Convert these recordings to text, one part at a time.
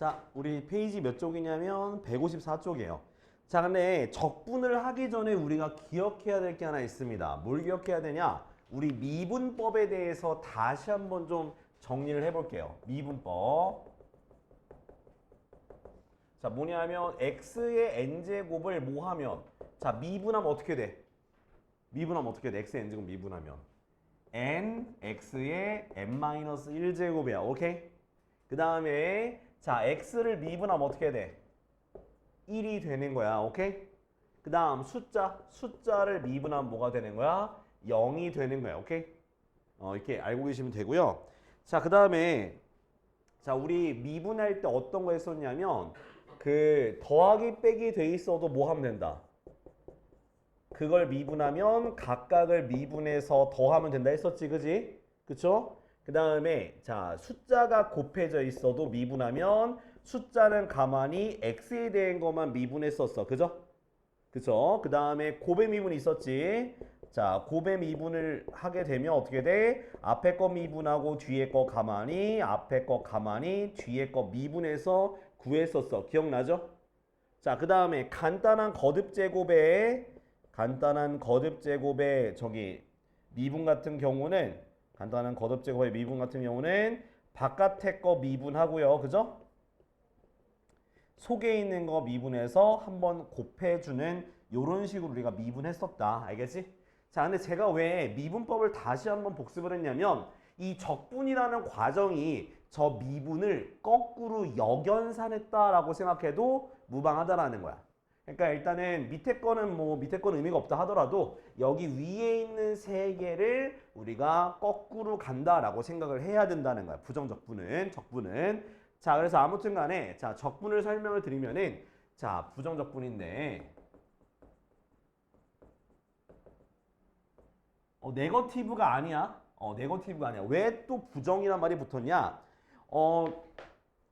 자, 우리 페이지 몇 쪽이냐면 154쪽이에요. 자, 근데 적분을 하기 전에 우리가 기억해야 될 게 하나 있습니다. 뭘 기억해야 되냐? 우리 미분법에 대해서 다시 한번 좀 정리를 해볼게요. 미분법. 자, 뭐냐면 x의 n제곱을 뭐 하면, 자, 미분하면 어떻게 돼? 미분하면 어떻게 돼? x의 n제곱 미분하면 n x의 n-1제곱이야. 오케이? 그 다음에 자, x를 미분하면 어떻게 돼? 1이 되는 거야. 오케이? 그 다음 숫자를 미분하면 뭐가 되는 거야? 0이 되는 거야. 오케이? 이렇게 알고 계시면 되고요. 자, 그 다음에 자, 우리 미분할 때 어떤 거 했었냐면 그 더하기 빼기 돼 있어도 뭐 하면 된다? 그걸 미분하면 각각을 미분해서 더하면 된다 했었지, 그지? 그쵸? 그 다음에 자, 숫자가 곱해져 있어도 미분하면 숫자는 가만히 x에 대한 것만 미분했었어. 그죠? 그죠? 그 다음에 곱의 미분이 있었지. 자, 곱의 미분을 하게 되면 어떻게 돼? 앞에 거 미분하고 뒤에 거 가만히, 앞에 거 가만히, 뒤에 거 미분해서 구했었어. 기억나죠? 자, 그 다음에 간단한 거듭제곱에 저기 미분 같은 경우는 간단한 거듭제곱의 미분 같은 경우는 바깥에 거 미분하고요. 그죠? 속에 있는 거 미분해서 한번 곱해주는 이런 식으로 우리가 미분했었다. 알겠지? 자, 근데 제가 왜 미분법을 다시 한번 복습을 했냐면 이 적분이라는 과정이 저 미분을 거꾸로 역연산했다라고 생각해도 무방하다라는 거야. 그러니까 일단은 밑에 거는 의미가 없다 하더라도 여기 위에 있는 세 개를 우리가 거꾸로 간다라고 생각을 해야 된다는 거야. 적분은. 자, 그래서 아무튼 간에 자, 적분을 설명을 드리면은 자, 부정적분인데 네거티브가 아니야. 네거티브가 아니야. 왜 또 부정이란 말이 붙었냐?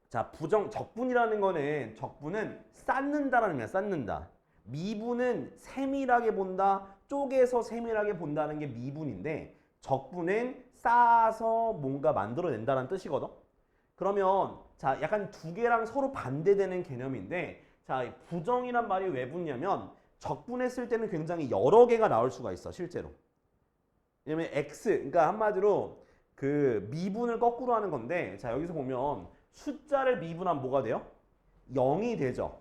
자, 적분이라는 거는 적분은 쌓는다라는 거야. 쌓는다. 미분은 세밀하게 본다. 쪼개서 세밀하게 본다는 게 미분인데 적분은 쌓아서 뭔가 만들어낸다는 뜻이거든. 그러면 자, 약간 두 개랑 서로 반대되는 개념인데 자, 부정이란 말이 왜 붙냐면 적분했을 때는 굉장히 여러 개가 나올 수가 있어. 실제로. 왜냐면 x, 그러니까 한마디로 그 미분을 거꾸로 하는 건데 자, 여기서 보면 숫자를 미분하면 뭐가 돼요? 0이 되죠.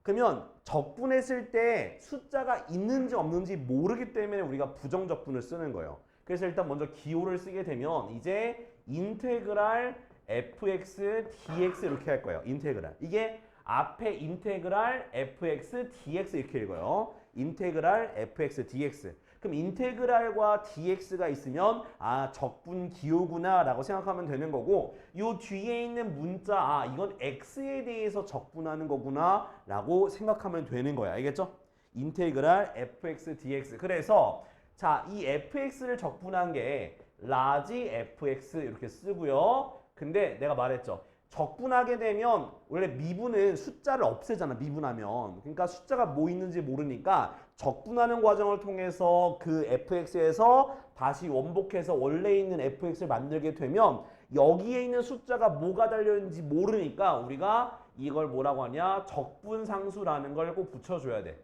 그러면 적분했을 때 숫자가 있는지 없는지 모르기 때문에 우리가 부정적분을 쓰는 거예요. 그래서 일단 먼저 기호를 쓰게 되면 이제 인테그랄 fx dx 이렇게 할 거예요. 인테그랄. 이게 앞에 인테그랄 fx dx 이렇게 읽어요. 인테그랄 fx dx. 그럼 인테그랄과 dx가 있으면 아, 적분 기호구나 라고 생각하면 되는 거고 요 뒤에 있는 문자 아, 이건 x에 대해서 적분하는 거구나 라고 생각하면 되는 거야. 알겠죠? 인테그랄 fx dx. 그래서 자, 이 fx를 적분한 게 라지 fx 이렇게 쓰고요. 근데 내가 말했죠. 적분하게 되면 원래 미분은 숫자를 없애잖아. 미분하면. 그러니까 숫자가 뭐 있는지 모르니까 적분하는 과정을 통해서 그 fx에서 다시 원복해서 원래 있는 fx를 만들게 되면 여기에 있는 숫자가 뭐가 달려있는지 모르니까 우리가 이걸 뭐라고 하냐? 적분상수라는 걸 꼭 붙여줘야 돼.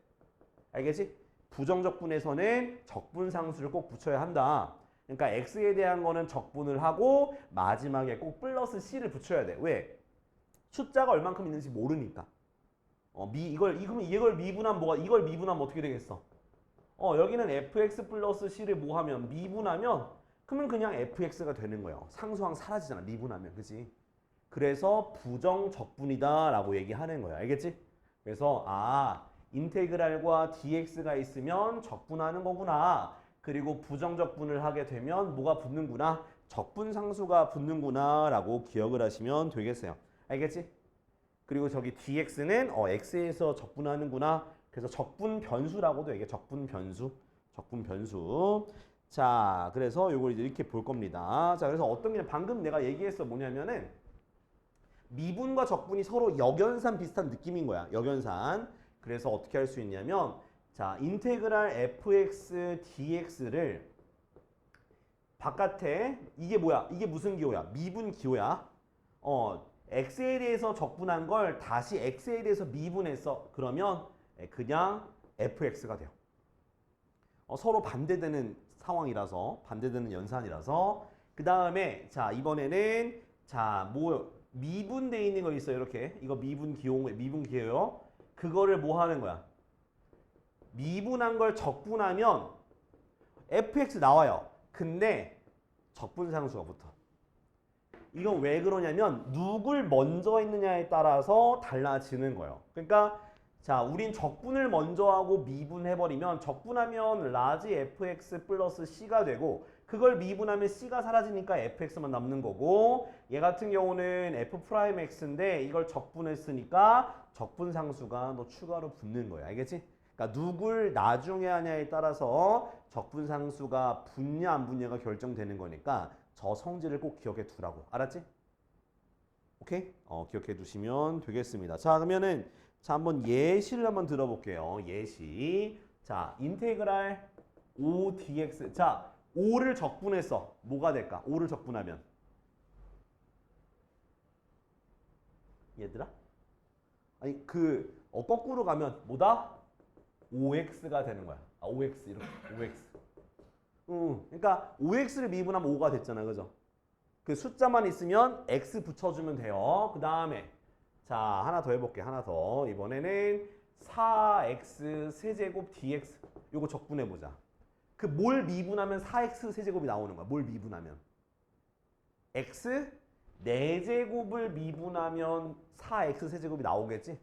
알겠지? 부정적분에서는 적분상수를 꼭 붙여야 한다. 그러니까 x에 대한 거는 적분을 하고 마지막에 꼭 플러스 c를 붙여야 돼. 왜? 숫자가 얼만큼 있는지 모르니까. 이걸 미분하면 이걸 미분하면 어떻게 되겠어? 여기는 fx 플러스 c를 뭐 하면 미분하면 그러면 그냥 fx가 되는 거예요. 상수항 사라지잖아. 미분하면. 그지? 그래서 부정적분이다라고 얘기하는 거야. 알겠지? 그래서 인테그랄과 dx가 있으면 적분하는 거구나. 그리고 부정적분을 하게 되면 뭐가 붙는구나? 적분상수가 붙는구나 라고 기억을 하시면 되겠어요. 알겠지? 그리고 저기 dx는 x에서 적분하는구나. 그래서 적분변수라고도 얘기해. 적분변수. 자, 그래서 요걸 이제 이렇게 볼 겁니다. 자, 그래서 어떤 게 방금 내가 얘기했어. 뭐냐면은 미분과 적분이 서로 역연산 비슷한 느낌인 거야. 역연산. 그래서 어떻게 할 수 있냐면 자, 인테그랄 fx dx를 바깥에 이게 뭐야? 이게 무슨 기호야? 미분 기호야. x에 대해서 적분한 걸 다시 x에 대해서 미분했어. 그러면 그냥 fx가 돼요. 서로 반대되는 상황이라서, 반대되는 연산이라서. 그 다음에 자 이번에는 자 뭐 미분돼 있는 거 있어요. 이렇게 이거 미분 기호요. 그거를 뭐 하는 거야? 미분한 걸 적분하면 fx 나와요. 근데 적분상수가 붙어. 이건 왜 그러냐면 누굴 먼저 했느냐에 따라서 달라지는 거예요. 그러니까 자, 우린 적분을 먼저 하고 미분해버리면 적분하면 라지 fx 플러스 c가 되고 그걸 미분하면 c가 사라지니까 fx만 남는 거고 얘 같은 경우는 f 프라임 x인데 이걸 적분했으니까 적분상수가 너 추가로 붙는 거야. 알겠지? 그러니까 누굴 나중에 하냐에 따라서 적분상수가 붙냐 안 붙냐가 결정되는 거니까 저 성질을 꼭 기억해 두라고. 알았지? 오케이? 기억해 두시면 되겠습니다. 자, 그러면은 자, 한번 예시를 한번 들어볼게요. 예시. 자, 인테그랄 5 dx. 자, 5를 적분했어. 뭐가 될까? 5를 적분하면. 얘들아? 아니, 거꾸로 가면 뭐다? 5x가 되는 거야. 5x 이렇게. 5x. 그러니까 5x를 미분하면 5가 됐잖아. 그죠? 그 숫자만 있으면 x 붙여주면 돼요. 그 다음에 자, 하나 더 해볼게. 하나 더. 이번에는 4x 세제곱 dx. 요거 적분해보자. 그 뭘 미분하면 4x 세제곱이 나오는 거야. 뭘 미분하면. x 4제곱을 미분하면 4x 세제곱이 나오겠지?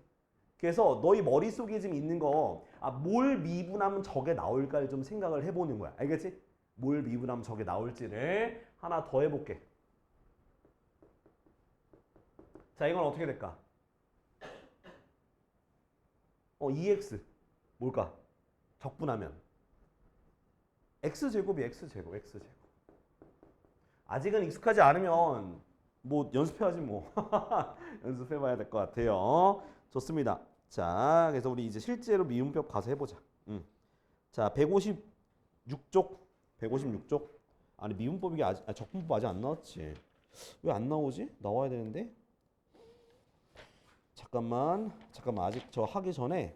그래서 너희 머릿속에 지금 있는 거, 뭘 미분하면 저게 나올까를 좀 생각을 해보는 거야. 알겠지? 뭘 미분하면 저게 나올지를 하나 더 해볼게. 자, 이건 어떻게 될까? 2x. 뭘까? 적분하면. x제곱이 x제곱. 아직은 익숙하지 않으면 뭐 연습해야지 뭐. 연습해봐야 될 것 같아요. 좋습니다. 자, 그래서 우리 이제 실제로 미분법 가서 해보자. 자, 156쪽. 156쪽. 아니, 미분법 이게 아직, 적분법 아직 안 나왔지. 왜 안 나오지? 나와야 되는데. 잠깐만 아직 저 하기 전에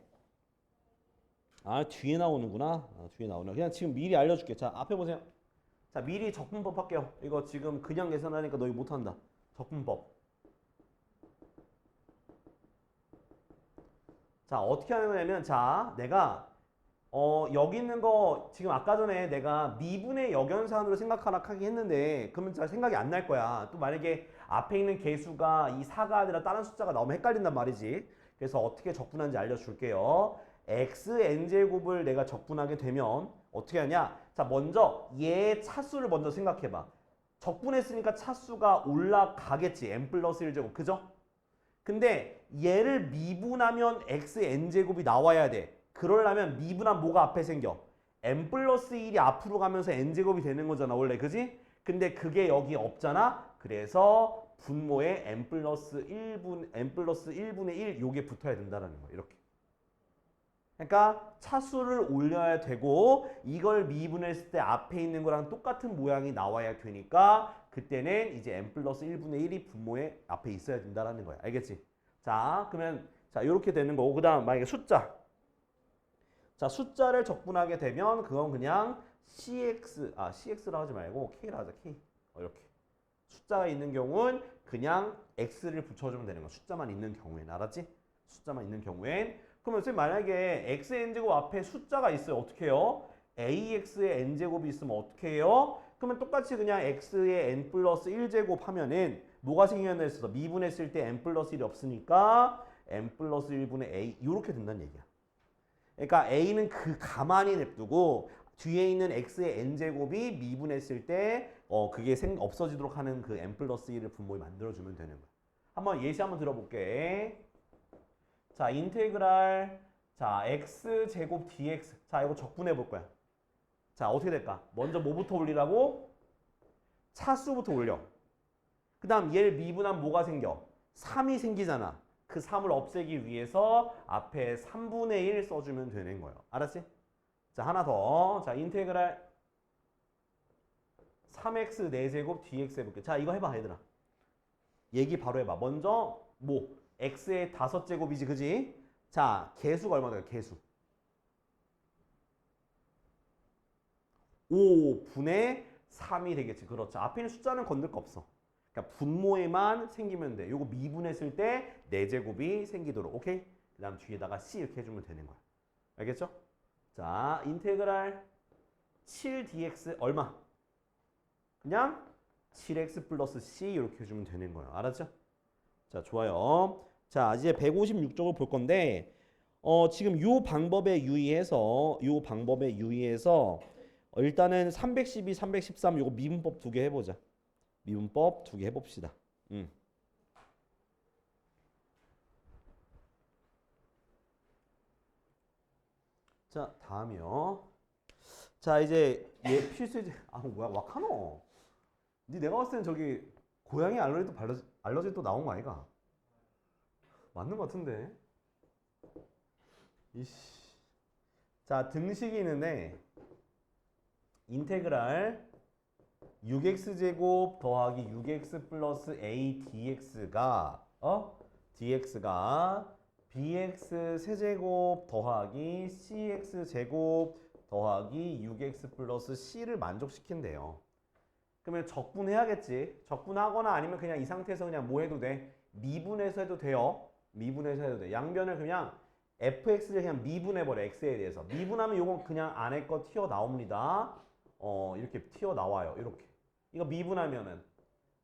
뒤에 나오는구나. 뒤에 나오네. 그냥 지금 미리 알려줄게. 자, 앞에 보세요. 자, 미리 적분법 할게요. 이거 지금 그냥 계산하니까 너희 못한다. 적분법. 자, 어떻게 하는 거냐면 자, 내가 여기 있는 거 지금 아까 전에 내가 미분의 역연산으로 생각하기 했는데 그러면 잘 생각이 안 날 거야. 또 만약에 앞에 있는 개수가 이 4가 아니라 다른 숫자가 나오면 헷갈린단 말이지. 그래서 어떻게 적분하는지 알려줄게요. xn제곱을 내가 적분하게 되면 어떻게 하냐? 자, 먼저 얘 차수를 먼저 생각해봐. 적분했으니까 차수가 올라가겠지. n 플러스 1제곱. 그죠? 근데 얘를 미분하면 xn제곱이 나와야 돼. 그러려면 미분한 뭐가 앞에 생겨? n 플러스 1이 앞으로 가면서 n제곱이 되는 거잖아. 원래. 그지? 근데 그게 여기 없잖아. 그래서 분모에 n 플러스 1분의 1 요게 붙어야 된다는 거야. 이렇게. 그러니까 차수를 올려야 되고 이걸 미분했을 때 앞에 있는 거랑 똑같은 모양이 나와야 되니까 그때는 이제 n 플러스 1분의 1이 분모에 앞에 있어야 된다는 거야. 알겠지? 자, 그러면 자 이렇게 되는 거고 그 다음 만약에 숫자. 자, 숫자를 적분하게 되면 그건 그냥 CX로 하지 말고 K로 하자. K. 이렇게. 숫자가 있는 경우는 그냥 X를 붙여주면 되는 거야. 숫자만 있는 경우엔. 알았지? 숫자만 있는 경우엔. 그러면 선생님 만약에 xn제곱 앞에 숫자가 있어요. 어떻게 해요? ax의 n제곱이 있으면 어떻게 해요? 그러면 똑같이 그냥 x의 n 플러스 1제곱 하면은 뭐가 생겨나 있어서 미분했을 때 n 플러스 1이 없으니까 n 플러스 1분의 a 이렇게 된다는 얘기야. 그러니까 a는 가만히 냅두고 뒤에 있는 x의 n제곱이 미분했을 때 그게 없어지도록 하는 그 n 플러스 1을 분모에 만들어주면 되는 거야. 한번 예시 한번 들어볼게. 자, 인테그랄 자 x제곱 dx. 자, 이거 적분해 볼 거야. 자, 어떻게 될까? 먼저 뭐부터 올리라고? 차수부터 올려. 그 다음 얘를 미분하면 뭐가 생겨? 3이 생기잖아. 그 3을 없애기 위해서 앞에 3분의 1 써주면 되는 거예요. 알았지? 자, 하나 더. 자, 인테그랄 3x 4제곱 dx 해볼게. 자, 이거 해봐, 얘들아. 얘기 바로 해봐. 먼저 뭐 x의 5제곱이지 그지? 자 개수가 얼마 돼요? 개수 5분의 3이 되겠지. 그렇죠. 앞에 있는 숫자는 건들 거 없어. 그러니까 분모에만 생기면 돼. 요거 미분했을 때 4제곱이 생기도록. 오케이? 그 다음 뒤에다가 c 이렇게 해주면 되는 거야. 알겠죠? 자 인테그랄 7dx 얼마? 그냥 7x 플러스 c 이렇게 해주면 되는 거예요. 알았죠? 자 좋아요. 자 이제 156쪽을 볼 건데 지금 요 방법에 유의해서 일단은 312, 313 요거 미분법 2개 해보자. 미분법 2개 해봅시다. 자 다음이요. 자 이제 얘 필수제 뭐야 와카노. 니 내가 봤을 땐 저기 고양이 알러지 또 나온 거 아이가? 맞는 거 같은데. 이씨. 자 등식이 있는데 인테그랄 6x제곱 더하기 6x 플러스 a dx가 bx 세제곱 더하기 cx제곱 더하기 6x 플러스 c를 만족시킨대요. 그러면 적분해야겠지. 적분하거나 아니면 그냥 이 상태에서 그냥 뭐 해도 돼? 미분해서 해도 돼요. 미분해서 해도 돼. 양변을 그냥 fx를 그냥 미분해버려. x에 대해서. 미분하면 요건 그냥 안에 거 튀어나옵니다. 이렇게 튀어나와요. 이렇게. 이거 미분하면은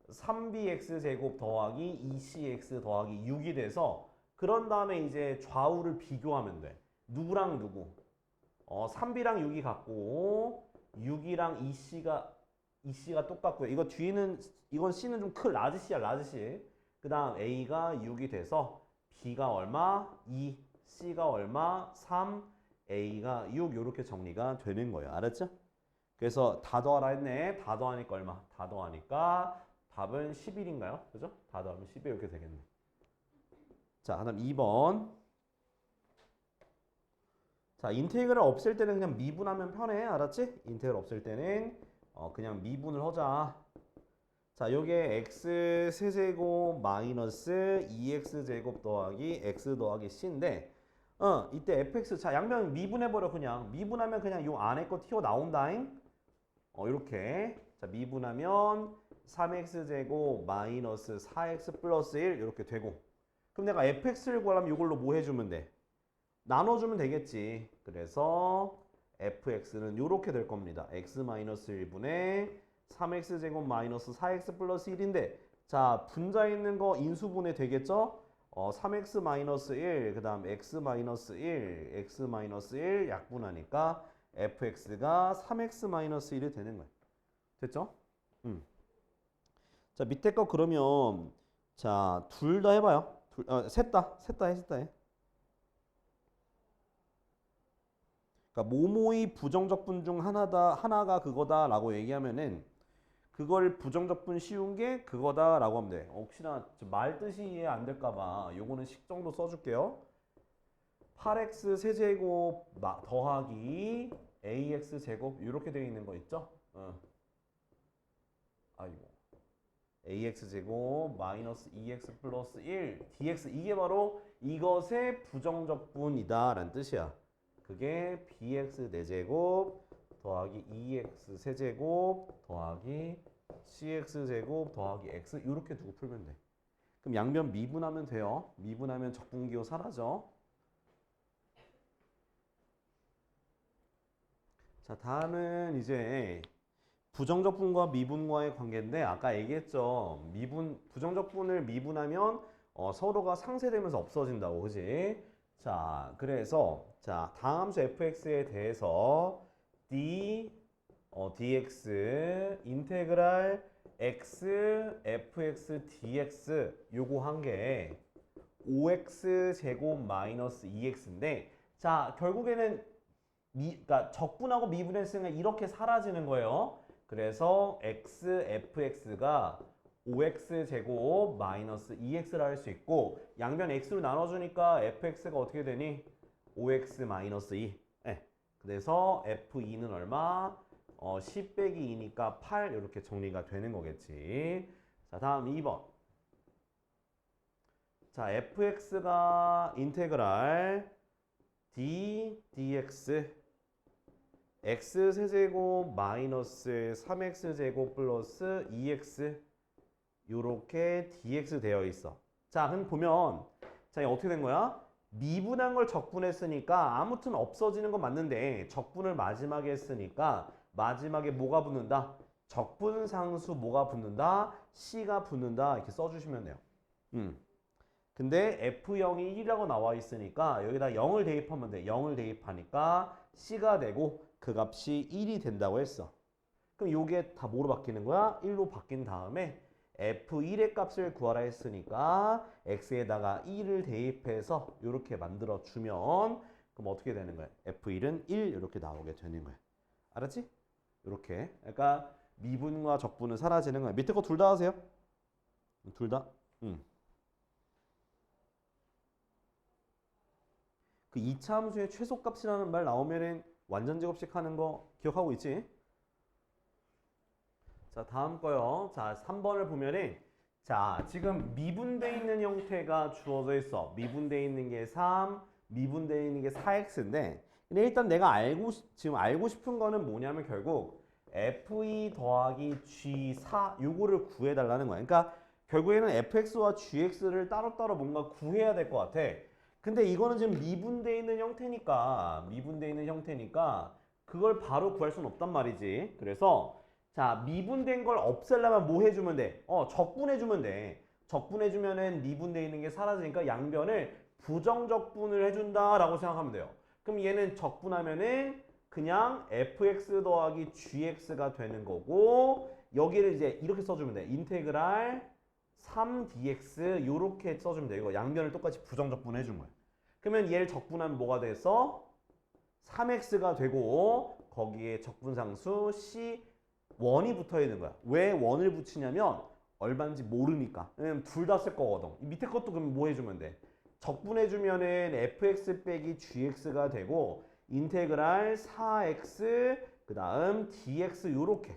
3bx 제곱 더하기 2cx 더하기 6이 돼서 그런 다음에 이제 좌우를 비교하면 돼. 누구랑 누구? 3b랑 6이 같고 6이랑 2c가 똑같고요. 이거 뒤는 이건 c는 좀 큰 라지 c야 라지 c. 그 다음 a가 6이 돼서 b가 얼마? 2, c가 얼마? 3, a가 6 이렇게 정리가 되는 거예요. 알았죠? 그래서 다 더하라 했네. 다 더하니까 얼마? 다 더하니까 답은 11인가요? 그죠? 다 더하면 11 이렇게 되겠네. 자, 그다음 2번. 자, 인테그랄 없앨 때는 그냥 미분하면 편해. 알았지? 인테그랄 없앨 때는 그냥 미분을 하자. 자, 요게 x 세제곱 마이너스 2x제곱 더하기 x 더하기 c인데 이때 fx 자 양변 미분해버려. 그냥 미분하면 그냥 요 안에 거 튀어나온다잉. 이렇게 자 미분하면 3x제곱 마이너스 4x 플러스 1 이렇게 되고 그럼 내가 fx를 구하려면 이걸로 뭐 해주면 돼? 나눠주면 되겠지. 그래서 fx는 이렇게 될 겁니다. x 마이너스 1분의 3x제곱 마이너스 4x 플러스 1인데 자 분자 있는 거 인수분해 되겠죠? 3x 마이너스 1 그 다음 x 마이너스 1 x 마이너스 1 약분하니까 fx가 3x 마이너스 1이 되는 거예요. 됐죠? 자 밑에 거 그러면 자 둘 다 해봐요. 셋 다 해. 그러니까 모모의 부정적분 중 하나가 그거다라고 얘기하면은 그걸 부정적분 쉬운 게 그거다라고 하면 돼. 혹시나 말 뜻이 이해 안 될까봐 요거는 식 정도 써줄게요. 8x 세제곱 더하기 ax 제곱 이렇게 되어 있는 거 있죠? 아이고 ax 제곱 마이너스 2x 플러스 1 dx 이게 바로 이것의 부정적분이다 라는 뜻이야. 그게 bx 4제곱 더하기 2x 세제곱 더하기 cx 제곱 더하기 x 이렇게 두고 풀면 돼. 그럼 양변 미분하면 돼요. 미분하면 적분기호 사라져. 자 다음은 이제 부정적분과 미분과의 관계인데 아까 얘기했죠. 부정적분을 미분하면 서로가 상쇄되면서 없어진다고 그지? 자 그래서 자 다함수 fx에 대해서 dx 인테그랄 x fx dx 요거 한 게 5x 제곱 마이너스 2x인데 자 결국에는 그러니까 적분하고 미분했으면 이렇게 사라지는 거예요. 그래서 x fx가 5x 제곱 마이너스 2x라 할 수 있고 양변 x로 나눠주니까 fx가 어떻게 되니? 5x 마이너스 2. 네. 그래서 f2는 얼마? 10 빼기 2니까 8 이렇게 정리가 되는 거겠지. 자 다음 2번. 자, fx가 인테그랄 dx x세제곱 마이너스 3x제곱 플러스 2x 요렇게 dx 되어 있어. 자, 그럼 보면 자, 이거 어떻게 된 거야? 미분한 걸 적분했으니까 아무튼 없어지는 건 맞는데 적분을 마지막에 했으니까 마지막에 뭐가 붙는다? 적분상수 뭐가 붙는다? C가 붙는다. 이렇게 써주시면 돼요. 근데 F0이 1이라고 나와 있으니까 여기다 0을 대입하면 돼. 0을 대입하니까 C가 되고 그 값이 1이 된다고 했어. 그럼 요게 다 뭐로 바뀌는 거야? 1로 바뀐 다음에 F1의 값을 구하라 했으니까 X에다가 1을 대입해서 이렇게 만들어 주면 그럼 어떻게 되는 거야? F1은 1 이렇게 나오게 되는 거야. 알았지? 이렇게. 그러니까 미분과 적분은 사라지는 거야. 밑에 거 둘 다 하세요. 둘 다. 그 이차함수의 최소값이라는 말 나오면은 완전 제곱식 하는 거 기억하고 있지? 자, 다음 거요. 자, 3번을 보면은 자, 지금 미분돼 있는 형태가 주어져 있어. 미분돼 있는 게 3, 미분돼 있는 게 4x인데 근데 일단 내가 지금 알고 싶은 거는 뭐냐면 결국 f2 더하기 g4 요거를 구해달라는 거야. 그러니까 결국에는 fx와 gx를 따로따로 뭔가 구해야 될 것 같아. 근데 이거는 지금 미분돼 있는 형태니까 그걸 바로 구할 수는 없단 말이지. 그래서 자, 미분된 걸 없애려면 뭐 해주면 돼? 적분해주면 돼. 적분해주면은 미분돼 있는 게 사라지니까 양변을 부정적분을 해준다라고 생각하면 돼요. 그럼 얘는 적분하면은 그냥 fx 더하기 gx가 되는 거고 여기를 이제 이렇게 써주면 돼. 인테그랄 3dx 요렇게 써주면 돼. 이거 양변을 똑같이 부정적분 해준 거야. 그러면 얘를 적분하면 뭐가 돼서 3x가 되고 거기에 적분상수 c 원이 붙어 있는 거야. 왜 원을 붙이냐면 얼마인지 모르니까. 왜냐면 둘 다 쓸 거거든. 밑에 것도 그럼 뭐 해주면 돼? 적분해주면은 fx 빼기 gx가 되고 인테그랄 4x 그 다음 dx 요렇게.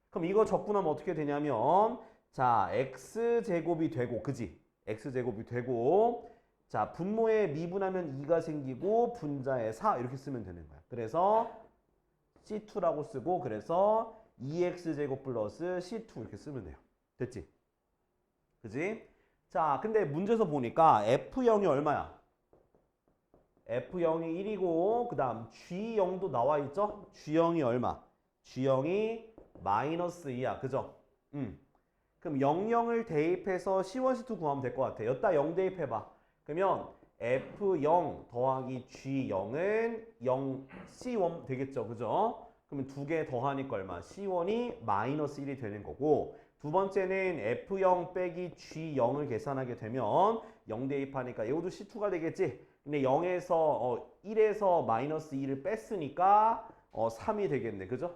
그럼 이거 적분하면 어떻게 되냐면 자 x제곱이 되고 그지? x제곱이 되고 자 분모에 미분하면 2가 생기고 분자에 4 이렇게 쓰면 되는 거야. 그래서 C2라고 쓰고 그래서 2x제곱 플러스 C2 이렇게 쓰면 돼요. 됐지? 그지? 자 근데 문제에서 보니까 F0이 얼마야? F0이 1이고 그 다음 G0도 나와 있죠? G0이 얼마? G0이 마이너스 2야. 그죠? 그럼 00을 대입해서 C1, C2 구하면 될 것 같아. 여기다 0 대입해봐. 그러면 F0 더하기 G0은 0 C1 되겠죠. 그죠? 그러면 두 개 더하니까 얼마? C1이 마이너스 1이 되는 거고 두 번째는 F0 빼기 G0을 계산하게 되면 0 대입하니까 이것도 C2가 되겠지? 근데 0에서 1에서 마이너스 2를 뺐으니까 3이 되겠네. 그죠?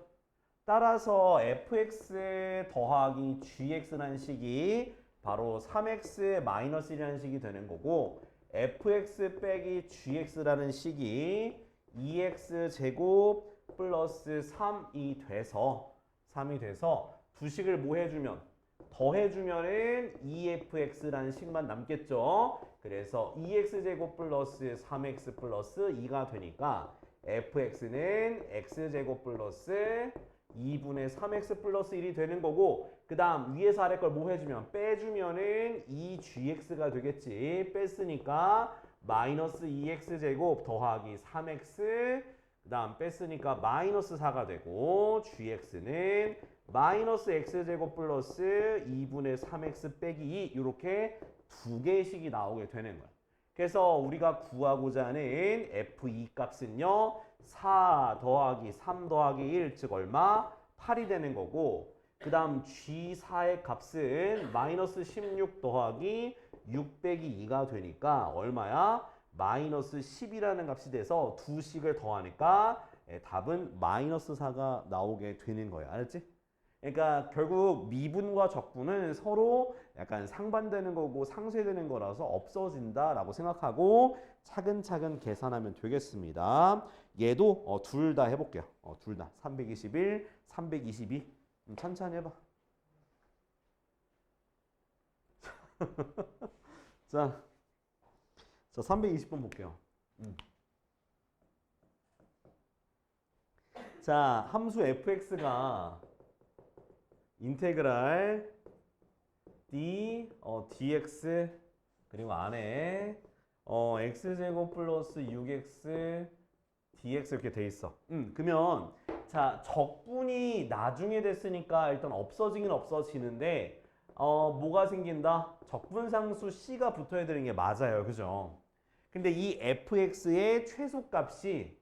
따라서 fx 더하기 gx라는 식이 바로 3x 마이너스 1이라는 식이 되는 거고 fx 빼기 gx라는 식이 2x 제곱 플러스 3이 돼서 두 식을 뭐 해주면 더해주면은 2fx라는 식만 남겠죠. 그래서 2x 제곱 플러스 3x 플러스 2가 되니까 fx는 x제곱 플러스 2분의 3x 플러스 1이 되는 거고 그 다음 위에서 아래 걸 뭐 해주면 빼주면은 2gx가 되겠지. 뺐으니까 마이너스 2x제곱 더하기 3x 그 다음 뺐으니까 마이너스 4가 되고 gx는 마이너스 x제곱 플러스 2분의 3x 빼기 2 이렇게 두 개의 식이 나오게 되는 거야. 그래서 우리가 구하고자 하는 f2 값은요 4 더하기 3 더하기 1 즉 얼마? 8이 되는 거고 그 다음 g4의 값은 마이너스 16 더하기 6 빼기 2가 되니까 얼마야? 마이너스 10이라는 값이 돼서 두 식을 더하니까 답은 마이너스 4가 나오게 되는 거예요. 알았지? 그러니까 결국 미분과 적분은 서로 약간 상반되는 거고 상쇄되는 거라서 없어진다라고 생각하고 차근차근 계산하면 되겠습니다. 얘도 둘 다 해볼게요. 둘 다 321, 322 천천히 해봐. 자, 320번 볼게요. 자, 함수 fx가 인테그랄 dx 그리고 안에 x제곱 플러스 6x dx 이렇게 돼 있어. 그러면 자, 적분이 나중에 됐으니까 일단 없어지긴 없어지는데 뭐가 생긴다? 적분상수 c가 붙어야 되는 게 맞아요. 그죠? 근데 이 fx의 최소값이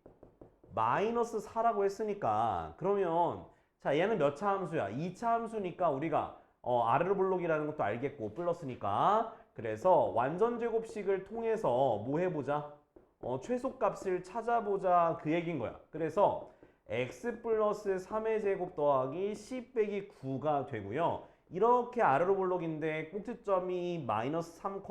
마이너스 4라고 했으니까 그러면 자, 얘는 몇 차 함수야? 2차 함수니까 우리가 아래로 블록이라는 것도 알겠고 플러스니까 그래서 완전 제곱식을 통해서 뭐 해보자? 최소값을 찾아보자 그 얘기인 거야. 그래서 x 플러스 3의 제곱 더하기 c 빼기 9가 되고요. 이렇게 아래로 블록인데 꼭지점이 마이너스 3,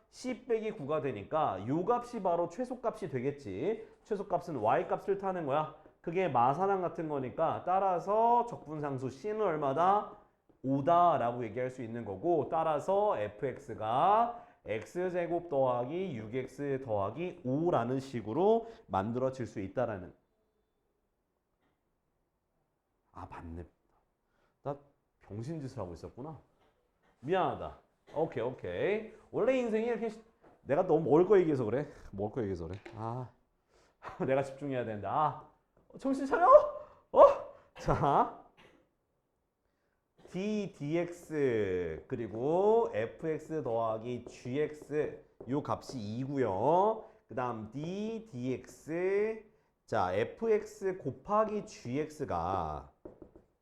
c 빼기 9가 되니까 요 값이 바로 최소값이 되겠지. 최소값은 y값을 타는 거야. 그게 마사랑 같은 거니까 따라서 적분상수 c는 얼마다? 5다 라고 얘기할 수 있는 거고 따라서 fx가 x제곱 더하기 6x 더하기 5라는 식으로 만들어질 수 있다라는. 아, 맞네. 나 병신짓을 하고 있었구나. 미안하다. 오케이. 원래 인생이 이렇게 내가 너무 먹을 거 얘기해서 그래. 먹을 거 얘기해서 그래. 아, 내가 집중해야 된다. 정신 차려? 자, dx 그리고 fx 더하기 gx 요 값이 2고요. 그 다음 dx 자 fx 곱하기 gx가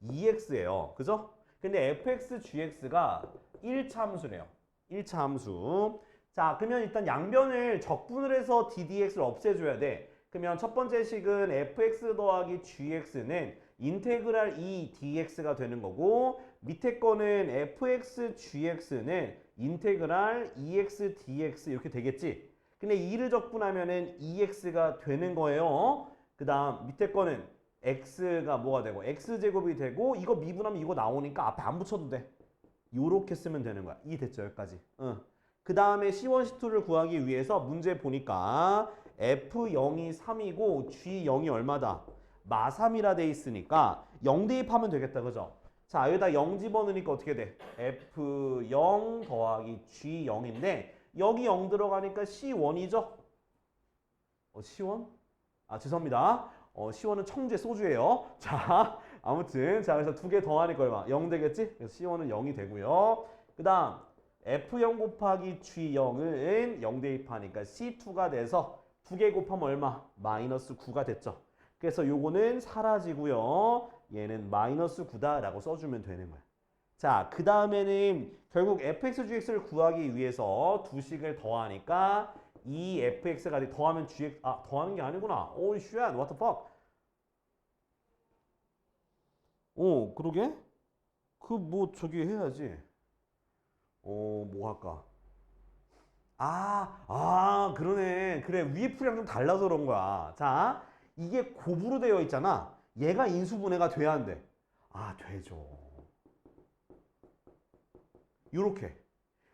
2x예요. 그죠? 근데 fx gx가 1차 함수래요. 1차 함수. 자, 그러면 일단 양변을 적분을 해서 ddx를 없애줘야 돼. 그러면 첫 번째 식은 fx 더하기 gx는 인테그랄 2 dx가 되는 거고 밑에 거는 fx gx는 인테그랄 2x dx 이렇게 되겠지. 근데 2를 적분하면은 2x가 되는 거예요. 그 다음 밑에 거는 x가 뭐가 되고 x제곱이 되고 이거 미분하면 이거 나오니까 앞에 안 붙여도 돼. 요렇게 쓰면 되는 거야. 이해됐죠? 여기까지. 그 다음에 C1, C2를 구하기 위해서 문제 보니까 F0이 3이고 G0이 얼마다? 마3이라 돼 있으니까 0 대입하면 되겠다. 그죠? 자, 여기다 0 집어넣으니까 어떻게 돼? F0 더하기 G0인데 여기 0 들어가니까 C1이죠? C1? 아, 죄송합니다. C1은 청주의 소주예요. 자, 아무튼 자, 그래서 두 개 더하니까 얼마? 0 되겠지? 그래서 C1은 0이 되고요. 그 다음 F0 곱하기 G0은 0 대입하니까 C2가 돼서 두 개 곱하면 얼마? 마이너스 9가 됐죠. 그래서 요거는 사라지고요. 얘는 마이너스 9다라고 써주면 되는 거야. 자, 그 다음에는 결국 fx, gx를 구하기 위해서 두 식을 더하니까 이 fx가 더하면 gx, 더하는 게 아니구나. 오, 쉣, what the fuck. 그러게? 뭐 저기 해야지. 뭐 할까? 그러네. 그래, 위에 풀이랑 좀 달라서 그런 거야. 자, 이게 곱으로 되어 있잖아. 얘가 인수분해가 돼야 한대. 되죠. 요렇게.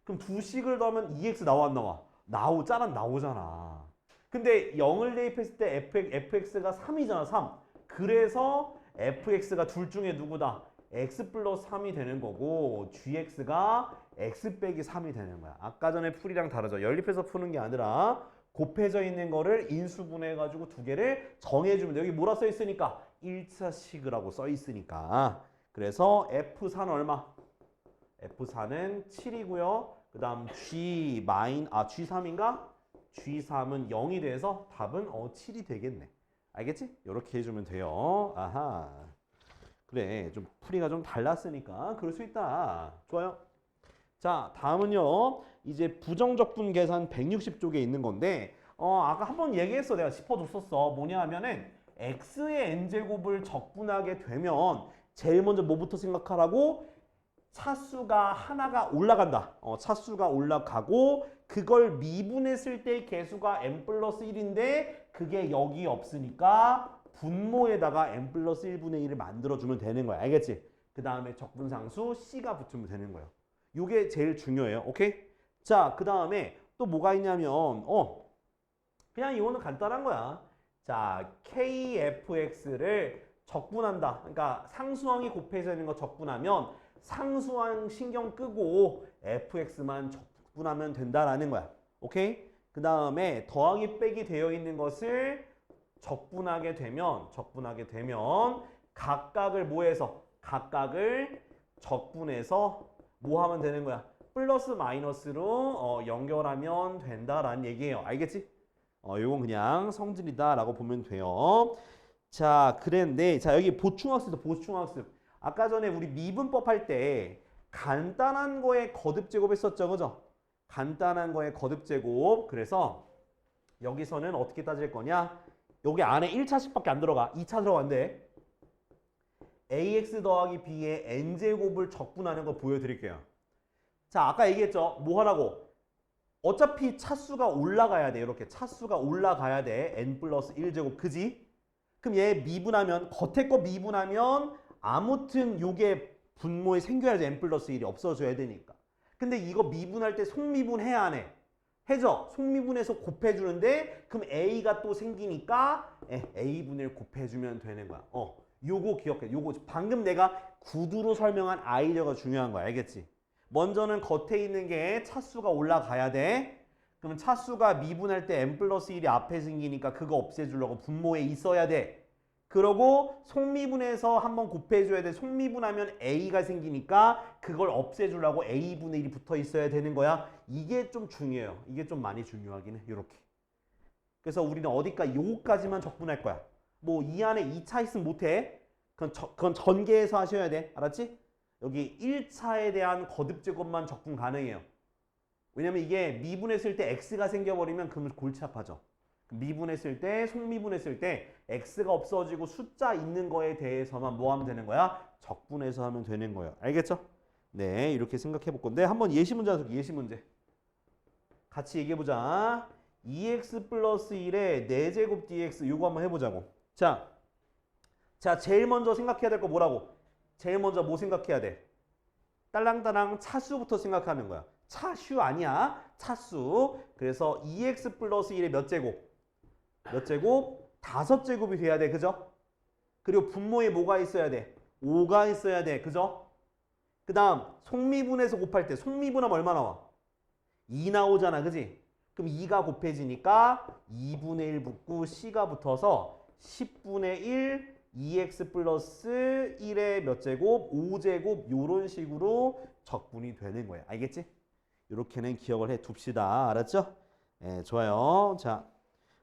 그럼 두 식을 더하면 2x 나와 안 나와? 나오잖아. 근데 0을 대입했을 때 fx가 3이잖아, 3. 그래서 fx가 둘 중에 누구다? x 플러스 3이 되는 거고 gx가 x 빼기 3이 되는 거야. 아까 전에 풀이랑 다르죠. 연립해서 푸는 게 아니라 곱해져 있는 거를 인수분해해가지고 두 개를 정해주면 돼. 여기 뭐라 써 있으니까 1차식이라고 써 있으니까. 그래서 F4는 얼마? F4는 7이고요. 그 다음 G3인가? G3은 0이 돼서 답은 7이 되겠네. 알겠지? 이렇게 해주면 돼요. 아하. 그래, 좀 풀이가 좀 달랐으니까 그럴 수 있다. 좋아요. 자, 다음은요. 이제 부정적분 계산 160쪽에 있는 건데 아까 한번 얘기했어. 내가 짚어줬었어. 뭐냐 하면은 x의 n제곱을 적분하게 되면 제일 먼저 뭐부터 생각하라고? 차수가 하나가 올라간다. 차수가 올라가고 그걸 미분했을 때 개수가 n 플러스 1인데 그게 여기 없으니까 분모에다가 n 플러스 1분의 1을 만들어주면 되는 거야. 알겠지? 그 다음에 적분상수 c가 붙으면 되는 거예요. 요게 제일 중요해요. 오케이? 자, 그 다음에 또 뭐가 있냐면 그냥 이거는 간단한 거야. 자, KFX를 적분한다. 그러니까 상수항이 곱해져 있는 거 적분하면 상수항 신경 끄고 FX만 적분하면 된다라는 거야. 오케이? 그 다음에 더하기 빼기 되어 있는 것을 적분하게 되면 각각을 뭐해서 각각을 적분해서 뭐 하면 되는 거야? 플러스 마이너스로 연결하면 된다라는 얘기예요. 알겠지? 요건 그냥 성질이다라고 보면 돼요. 자, 그랬는데 자, 여기 보충학습이다. 보충학습. 아까 전에 우리 미분법 할 때 간단한 거에 거듭 제곱 했었죠. 그죠? 간단한 거에 거듭 제곱. 그래서 여기서는 어떻게 따질 거냐? 여기 안에 1차식밖에 안 들어가. 2차 들어간대. ax 더하기 b의 n제곱을 적분하는 거 보여드릴게요. 자, 아까 얘기했죠. 뭐 하라고? 어차피 차수가 올라가야 돼. 이렇게 차수가 올라가야 돼. n 플러스 1제곱. 그지? 그럼 얘 미분하면 겉에 거 미분하면 아무튼 요게 분모에 생겨야지. n 플러스 1이 없어져야 되니까. 근데 이거 미분할 때 속미분해야 안 해? 해죠. 속미분해서 곱해주는데 그럼 a가 또 생기니까 a분의 1 곱해주면 되는 거야. 요거 기억해. 요거 방금 내가 구두로 설명한 아이디어가 중요한 거야. 알겠지? 먼저는 겉에 있는 게 차수가 올라가야 돼. 그러면 차수가 미분할 때 n 플러스 1이 앞에 생기니까 그거 없애주려고 분모에 있어야 돼. 그러고 속미분해서 한번 곱해줘야 돼. 속미분하면 a가 생기니까 그걸 없애주려고 a분의 1이 붙어 있어야 되는 거야. 이게 좀 중요해요. 이게 좀 많이 중요하긴 해. 이렇게. 그래서 우리는 어디까지 요거까지만 적분할 거야. 뭐 이 안에 2차 있으면 못해. 그건 전개해서 하셔야 돼. 알았지? 여기 1차에 대한 거듭 제곱만 적분 가능해요. 왜냐면 이게 미분했을 때 x가 생겨버리면 그러면 골치 아파져. 미분했을 때, 속미분했을 때 x가 없어지고 숫자 있는 거에 대해서만 뭐 하면 되는 거야? 적분해서 하면 되는 거예요. 알겠죠? 네, 이렇게 생각해 볼 건데 한번 예시 문제 하자. 예시 문제. 같이 얘기해 보자. 2x 플러스 1의 4제곱 dx 요거 한번 해보자고. 자, 제일 먼저 생각해야 될 거 뭐라고? 제일 먼저 뭐 생각해야 돼? 딸랑딸랑 차수부터 생각하는 거야. 차수 아니야. 차수. 그래서 2x 플러스 1의 몇 제곱? 몇 제곱? 5제곱이 돼야 돼. 그죠? 그리고 분모에 뭐가 있어야 돼? 5가 있어야 돼. 그죠? 그 다음 속미분해서 곱할 때 속미분하면 얼마 나와? 2 나오잖아. 그지? 그럼 2가 곱해지니까 2분의 1 붙고 c가 붙어서 10분의 1 2x 플러스 1의 몇 제곱? 5제곱 요런 식으로 적분이 되는 거야. 알겠지? 이렇게는 기억을 해 둡시다. 알았죠? 네, 좋아요. 자,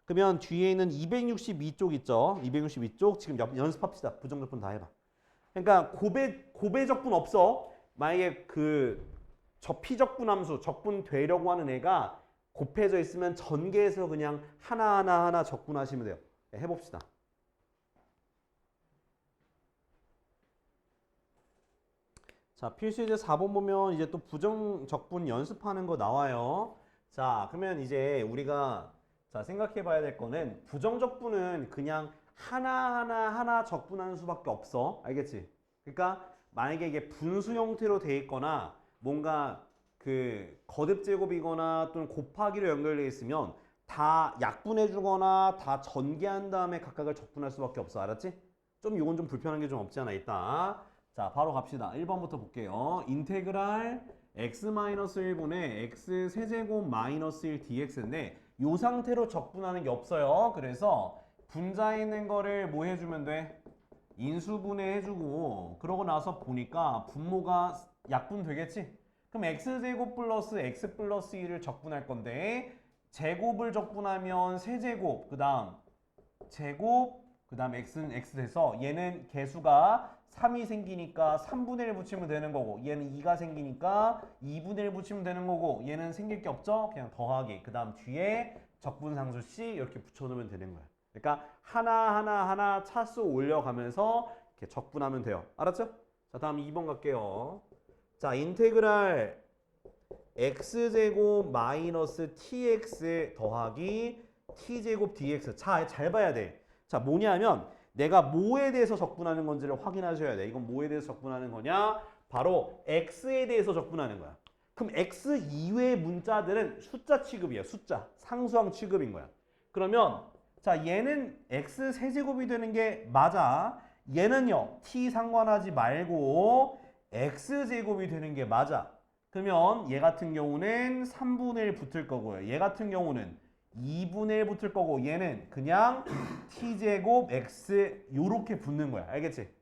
그러면 뒤에 있는 262쪽 있죠? 262쪽 지금 연습합시다. 부정적분 다 해봐. 그러니까 고배 적분 없어. 만약에 저 피적분 함수 적분 되려고 하는 애가 곱해져 있으면 전개해서 그냥 하나하나 적분하시면 돼요. 네, 해봅시다. 자, 필수예제 4번 보면 이제 또 부정적분 연습하는 거 나와요. 자, 그러면 이제 우리가 생각해 봐야 될 거는 부정적분은 그냥 하나 적분하는 수밖에 없어. 알겠지? 그러니까 만약에 이게 분수 형태로 돼 있거나 뭔가 거듭 제곱이거나 또는 곱하기로 연결되어 있으면 다 약분해 주거나 다 전개한 다음에 각각을 적분할 수밖에 없어. 알았지? 좀 이건 좀 불편한 게 좀 없지 않아 있다. 자, 바로 갑시다. 1번부터 볼게요. 인테그랄 x-1분의 x 세제곱 마이너스 1 dx인데 이 상태로 적분하는 게 없어요. 그래서 분자에 있는 거를 뭐 해주면 돼? 인수분해 해주고 그러고 나서 보니까 분모가 약분 되겠지? 그럼 x제곱 플러스 x 플러스 1을 적분할 건데 제곱을 적분하면 세제곱 그 다음 제곱 그 다음 x는 x 돼서 얘는 개수가 3이 생기니까 3분의 1 붙이면 되는 거고 얘는 2가 생기니까 2분의 1 붙이면 되는 거고 얘는 생길 게 없죠? 그냥 더하기 그 다음 뒤에 적분상수 C 이렇게 붙여놓으면 되는 거야. 그러니까 하나 차수 올려가면서 이렇게 적분하면 돼요. 알았죠? 자, 다음 2번 갈게요. 자, 인테그랄 x제곱 마이너스 tx 더하기 t제곱 dx. 자, 잘 봐야 돼. 자, 뭐냐면 내가 뭐에 대해서 적분하는 건지를 확인하셔야 돼. 이건 뭐에 대해서 적분하는 거냐? 바로 x에 대해서 적분하는 거야. 그럼 x 이외의 문자들은 숫자 취급이야. 숫자. 상수항 취급인 거야. 그러면 자 얘는 x 세제곱이 되는 게 맞아. 얘는요. t 상관하지 말고 x 제곱이 되는 게 맞아. 그러면 얘 같은 경우는 3분의 1 붙을 거고요. 얘 같은 경우는 2분의 1 붙을 거고 얘는 그냥 t제곱 x 요렇게 붙는 거야. 알겠지?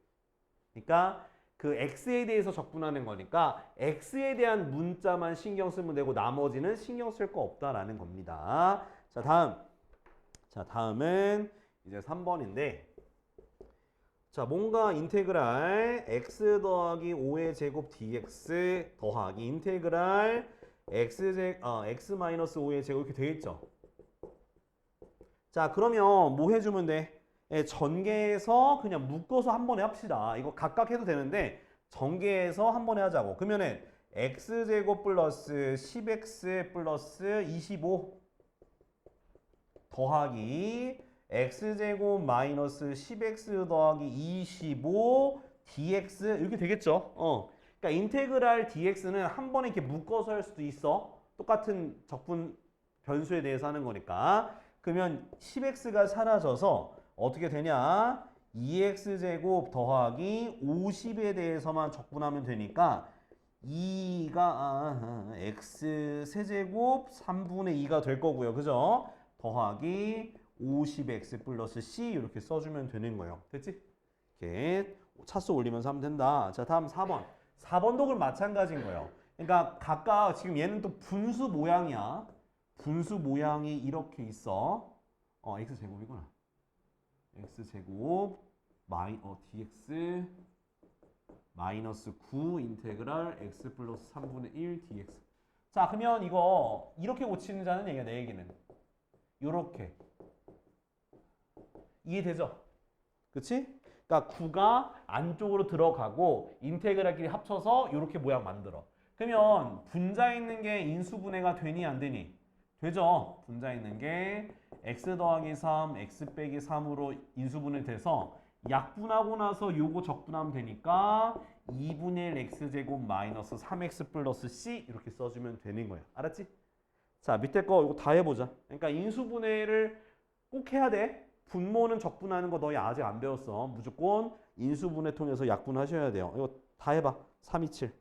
그러니까 그 x에 대해서 적분하는 거니까 x에 대한 문자만 신경 쓰면 되고 나머지는 신경 쓸 거 없다라는 겁니다. 자, 다음은 이제 3번인데 자, 뭔가 인테그랄 x 더하기 5의 제곱 dx 더하기 인테그랄 x 마이너스 5의 제곱 이렇게 되어 있죠. 자, 그러면 뭐 해주면 돼? 예, 전개해서 그냥 묶어서 한 번에 합시다. 이거 각각 해도 되는데 전개해서 한 번에 하자고. 그러면은 x제곱 플러스 10x 플러스 25 더하기 x제곱 마이너스 10x 더하기 25 dx 이렇게 되겠죠. 그러니까 인테그랄 dx는 한 번에 이렇게 묶어서 할 수도 있어. 똑같은 적분 변수에 대해서 하는 거니까. 그러면 10x가 사라져서 어떻게 되냐? 2x제곱 더하기 50에 대해서만 적분하면 되니까 2가 x 세제곱 3분의 2가 될 거고요. 그죠? 더하기 50x 플러스 c 이렇게 써주면 되는 거예요. 됐지? 이렇게 차수 올리면서 하면 된다. 자, 다음 4번. 4번도 그럼 마찬가지인 거예요. 그러니까 각각 지금 얘는 또 분수 모양이야. 분수 모양이 이렇게 있어. x제곱이구나. x제곱 dx 마이너스 9 인테그랄 x 플러스 3분의 1 dx. 자, 그러면 이거 이렇게 고치자는 얘기야. 내 얘기는. 요렇게. 이해되죠? 그치? 그러니까 9가 안쪽으로 들어가고 인테그랄끼리 합쳐서 이렇게 모양 만들어. 그러면 분자 있는 게 인수분해가 되니 안 되니? 되죠. 분자 있는 게 x 더하기 3, x 빼기 3으로 인수분해 돼서 약분하고 나서 요거 적분하면 되니까 2분의 1 x제곱 마이너스 3x 플러스 c 이렇게 써주면 되는 거야. 알았지? 자, 밑에 거 이거 다 해보자. 그러니까 인수분해를 꼭 해야 돼. 분모는 적분하는 거 너희 아직 안 배웠어. 무조건 인수분해 통해서 약분하셔야 돼요. 이거 다 해봐. 3, 2, 7.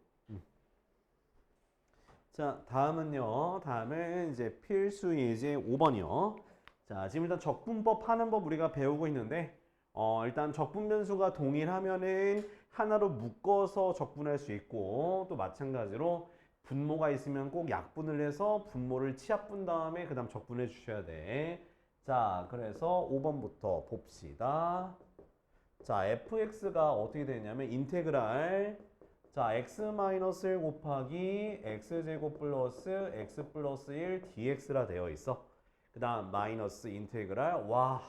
자, 다음은요. 다음은 이제 필수 예제 5번이요. 자, 지금 일단 적분법 하는 법 우리가 배우고 있는데 일단 적분 변수가 동일하면은 하나로 묶어서 적분할 수 있고 또 마찬가지로 분모가 있으면 꼭 약분을 해서 분모를 치약분 다음에 그 다음 적분해 주셔야 돼. 자, 그래서 5번부터 봅시다. 자, fx가 어떻게 되냐면 인테그랄 자, x-1 곱하기 x제곱 플러스 x 플러스 1 dx라 되어 있어. 그 다음 마이너스 인테그랄 와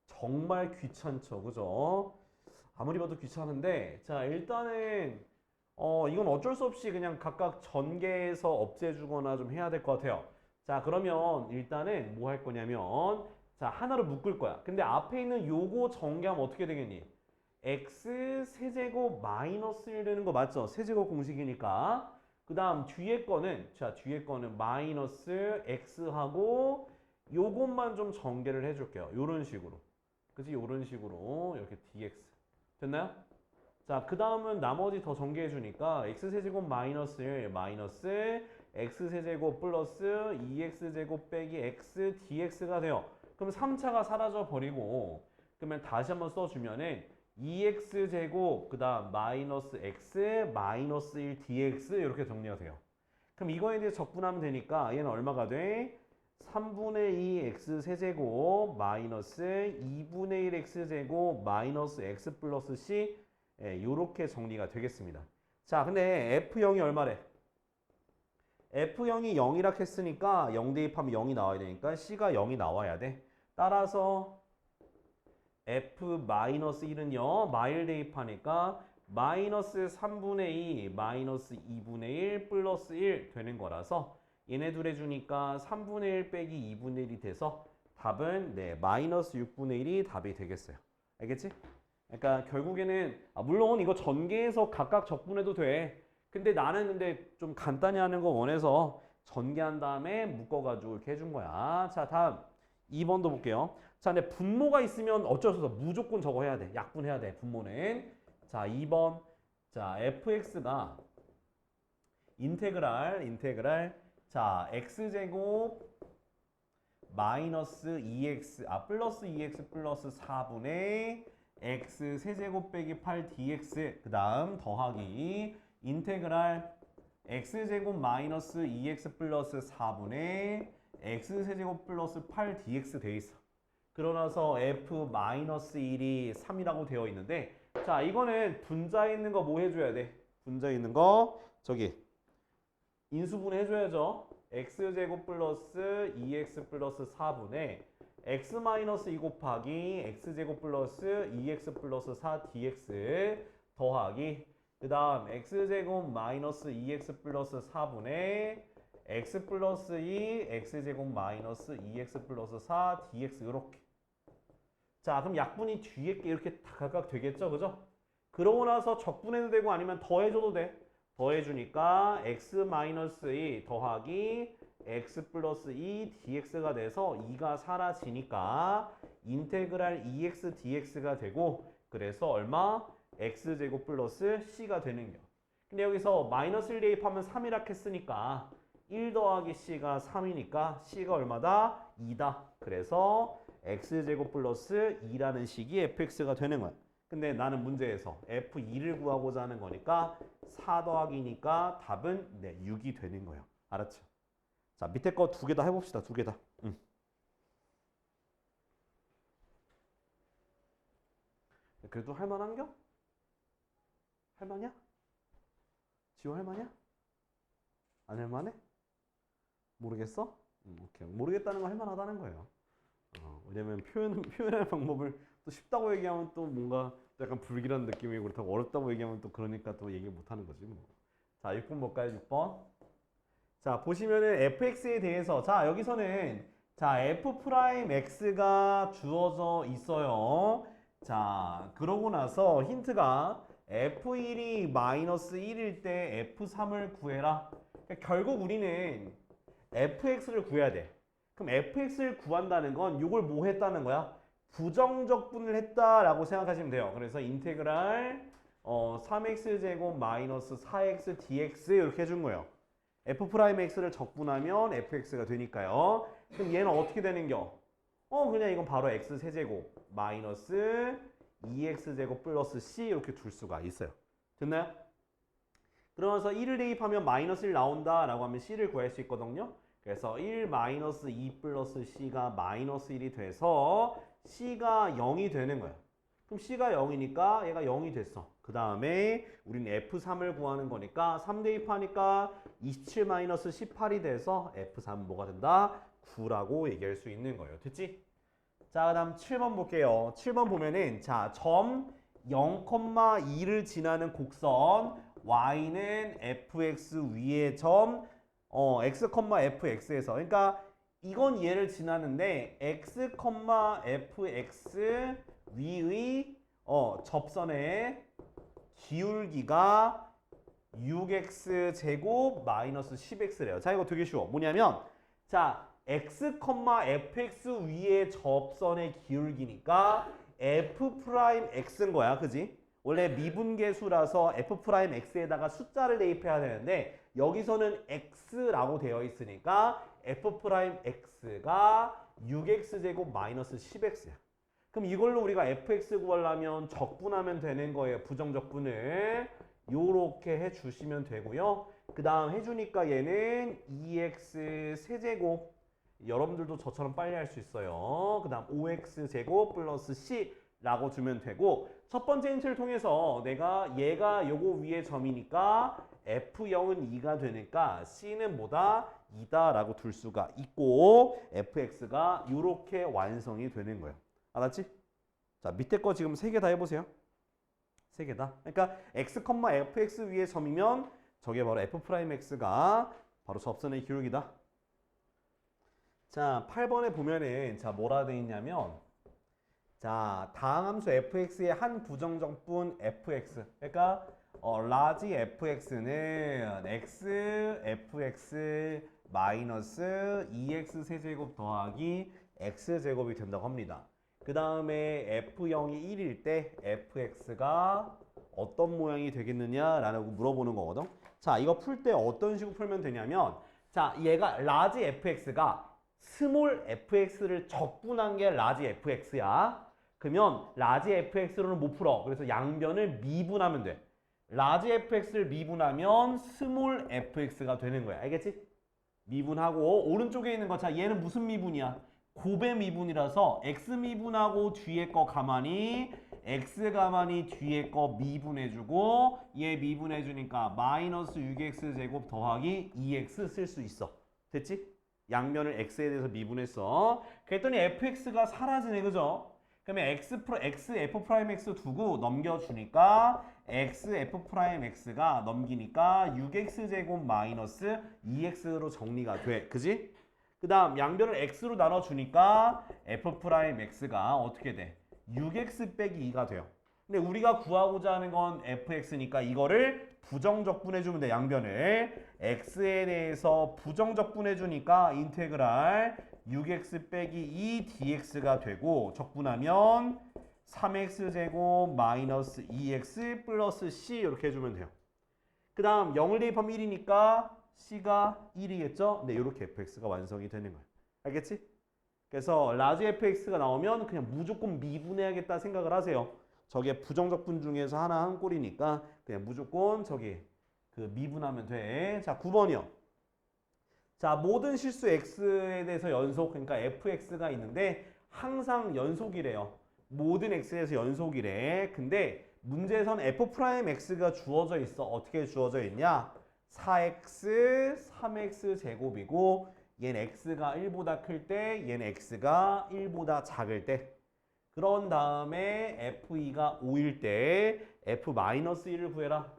정말 귀찮죠. 그죠? 아무리 봐도 귀찮은데 자, 일단은 이건 어쩔 수 없이 그냥 각각 전개해서 없애주거나 좀 해야 될 것 같아요. 자, 그러면 일단은 뭐 할 거냐면 자, 하나로 묶을 거야. 근데 앞에 있는 요거 전개하면 어떻게 되겠니? x 세제곱 마이너스 1 되는 거 맞죠? 세제곱 공식이니까. 그 다음 뒤에 거는 마이너스 x하고 요것만 좀 전개를 해줄게요. 요런 식으로. 그치? 요런 식으로 이렇게 dx. 됐나요? 자, 그 다음은 나머지 더 전개해 주니까 x세제곱 마이너스 1 마이너스 x세제곱 플러스 2x제곱 빼기 x dx가 돼요. 그럼 3차가 사라져 버리고 그러면 다시 한번 써주면은 2x제곱 그 다음 마이너스 x 마이너스 1 dx 이렇게 정리가 돼요. 그럼 이거에 대해 적분하면 되니까 얘는 얼마가 돼? 3분의 2 x세제곱 마이너스 2분의 1 x제곱 마이너스 x 플러스 c 요렇게 정리가 되겠습니다. 자, 근데 F0이 얼마래? F0이 0이라 했으니까 0 대입하면 0이 나와야 되니까 C가 0이 나와야 돼. 따라서 F-1은요. 마일 대입하니까 마이너스 3분의 2 마이너스 2분의 1 플러스 1 되는 거라서 얘네 둘 해주니까 3분의 1 빼기 2분의 1이 돼서 답은 마이너스 6분의 1이 답이 되겠어요. 알겠지? 그러니까 결국에는 물론 이거 전개해서 각각 적분해도 돼. 근데 나는 좀 간단히 하는 거 원해서 전개한 다음에 묶어가지고 이렇게 해준 거야. 자, 다음 2번도 볼게요. 자, 근데 분모가 있으면 어쩔 수 없어. 무조건 저거 해야 돼. 약분해야 돼. 분모는. 자, 2번. 자, fx가 인테그랄. 자, x제곱 마이너스 2x, 플러스 2x 플러스 4분의 x 세제곱 빼기 8dx. 그 다음 더하기 인테그랄 x제곱 마이너스 2x 플러스 4분의 x 세제곱 플러스 8dx 돼 있어. 그러나서 f 마이너스 1이 3이라고 되어 있는데, 자, 이거는 분자에 있는 거 뭐 해줘야 돼? 분자에 있는 거 저기 인수분 해줘야죠. x제곱 플러스 2x 플러스 4분의 x 마이너스 2 곱하기 x제곱 플러스 2x 플러스 4dx 더하기 그 다음 x제곱 마이너스 2x 플러스 4분의 x 플러스 2 x제곱 마이너스 2x 플러스 4 dx 이렇게. 자, 그럼 약분이 뒤에 게 이렇게 다 각각 되겠죠, 그죠? 그러고 나서 적분해도 되고 아니면 더해줘도 돼. 더해주니까 x 마이너스 2 더하기 x 플러스 2 dx가 돼서 2가 사라지니까 인테그랄 2x dx가 되고, 그래서 얼마? x제곱 플러스 c가 되는 겨. 근데 여기서 마이너스 1 대입하면 3이라 했으니까 1 더하기 c가 3이니까 c가 얼마다? 2다. 그래서 x제곱 플러스 2라는 식이 fx가 되는 거야. 근데 나는 문제에서 f2를 구하고자 하는 거니까 4 더하기니까 답은 6이 되는 거예요. 알았죠? 자, 밑에 거 두 개 다 해봅시다. 두 개 다. 그래도 할만한겨? 할만이야? 지호 할만이야? 안 할만해? 모르겠어? 오케이. 모르겠다는 건 할만하다는 거예요. 왜냐면 표현할 방법을 또 쉽다고 얘기하면 또 뭔가 또 약간 불길한 느낌이고, 그렇다고 어렵다고 얘기하면 또 그러니까 또 얘기 못 하는 거지 뭐. 자, 6번 볼까요? 6번. 자, 보시면은 fx에 대해서, 자, 여기서는 자, f'x가 주어져 있어요. 자, 그러고 나서 힌트가 f1이 마이너스 1일 때 f3을 구해라. 그러니까 결국 우리는 fx를 구해야 돼. 그럼 fx를 구한다는 건 이걸 뭐 했다는 거야? 부정적분을 했다라고 생각하시면 돼요. 그래서 인테그랄 3x제곱 마이너스 4x dx 이렇게 해준 거예요. f'x를 적분하면 fx가 되니까요. 그럼 얘는 어떻게 되는겨? 그냥 이건 바로 x 세제곱 마이너스 2x제곱 플러스 c 이렇게 둘 수가 있어요. 됐나요? 그러면서 1을 대입하면 마이너스 1 나온다라고 하면 c를 구할 수 있거든요. 그래서 1 마이너스 2 플러스 c가 마이너스 1이 돼서 c가 0이 되는 거야. 그럼 c가 0이니까 얘가 0이 됐어. 그 다음에 우리는 f3을 구하는 거니까 3 대입하니까 27 마이너스 18이 돼서 f3 뭐가 된다? 9라고 얘기할 수 있는 거예요. 됐지? 자, 그 다음 7번 볼게요. 7번 보면은 자, 점 0,2를 지나는 곡선 y는 fx 위의 점 x, fx에서, 그러니까 이건 얘를 지나는데 x, fx 위의 접선의 기울기가 6x 제곱 마이너스 10x래요. 자, 이거 되게 쉬워. 뭐냐면 자, x, fx 위의 접선의 기울기니까 f'x인 거야. 그지? 원래 미분계수라서 f'x에다가 숫자를 대입해야 되는데 여기서는 x라고 되어 있으니까 f'x가 6x제곱 마이너스 10x야. 그럼 이걸로 우리가 fx 구하려면 적분하면 되는 거예요. 부정적분을. 요렇게 해주시면 되고요. 그 다음 해주니까 얘는 2x 세제곱, 여러분들도 저처럼 빨리 할 수 있어요. 그 다음 5x 제곱 플러스 c 라고 주면 되고, 첫 번째 힌트를 통해서 내가 얘가 요거 위에 점이니까 f0은 2가 되니까 c는 뭐다? 2다 라고 둘 수가 있고, fx가 요렇게 완성이 되는 거예요. 알았지? 자, 밑에 거 지금 3개 다 해보세요. 3개 다. 그러니까 x, fx 위에 점이면 저게 바로 f'x가 바로 접선의 기울기다. 자, 8번에 보면은 자, 뭐라 돼 있냐면 자, 다항함수 fx의 한 부정적분 fx. 그러니까 라지 fx는 x fx 마이너스 2x 세제곱 더하기 x 제곱이 된다고 합니다. 그 다음에 f0이 1일 때 fx가 어떤 모양이 되겠느냐라고 물어보는 거거든. 자, 이거 풀 때 어떤 식으로 풀면 되냐면, 자, 얘가 라지 fx가 스몰 fx를 적분한 게 라지 fx야. 그러면 라지 fx로는 못 풀어. 그래서 양변을 미분하면 돼. 라지 fx를 미분하면 스몰 fx가 되는 거야. 알겠지? 미분하고 오른쪽에 있는 거, 자, 얘는 무슨 미분이야? 곱의 미분이라서 x 미분하고 뒤에 거 가만히 x 가만히 뒤에 거 미분해주고 얘 미분해주니까 마이너스 6x 제곱 더하기 2x 쓸 수 있어. 됐지? 양면을 x에 대해서 미분했어. 그랬더니 fx가 사라지네, 그죠? 그러면 x f 프라임 x 두고 넘겨주니까 x f 프라임 x가 넘기니까 6x 제곱 마이너스 2x로 정리가 돼. 그지? 그 다음 양변을 x로 나눠주니까 f 프라임 x가 어떻게 돼? 6x 빼기 2가 돼요. 근데 우리가 구하고자 하는 건 fx니까 이거를 부정적분해주면 돼. 양변을 x에 대해서 부정적분해주니까 인테그랄 6x 빼기 2 dx가 되고 적분하면 3x 제곱 마이너스 2x 플러스 c 이렇게 해주면 돼요. 그 다음 0을 대입하면 1이니까 c가 1이겠죠? 네, 이렇게 fx가 완성이 되는 거예요. 알겠지? 그래서 라지 fx가 나오면 그냥 무조건 미분해야겠다 생각을 하세요. 저게 부정적분 중에서 하나 한 꼴이니까 그냥 무조건 저기 그 미분하면 돼. 자, 9번이요. 자, 모든 실수 x에 대해서 연속, 그러니까 fx가 있는데 항상 연속이래요. 모든 x에서 연속이래. 근데 문제에선 f'x가 주어져 있어. 어떻게 주어져 있냐? 4x, 3x 제곱이고 얘는 x가 1보다 클 때, 얘는 x가 1보다 작을 때. 그런 다음에 f2가 5일 때 f-1을 구해라.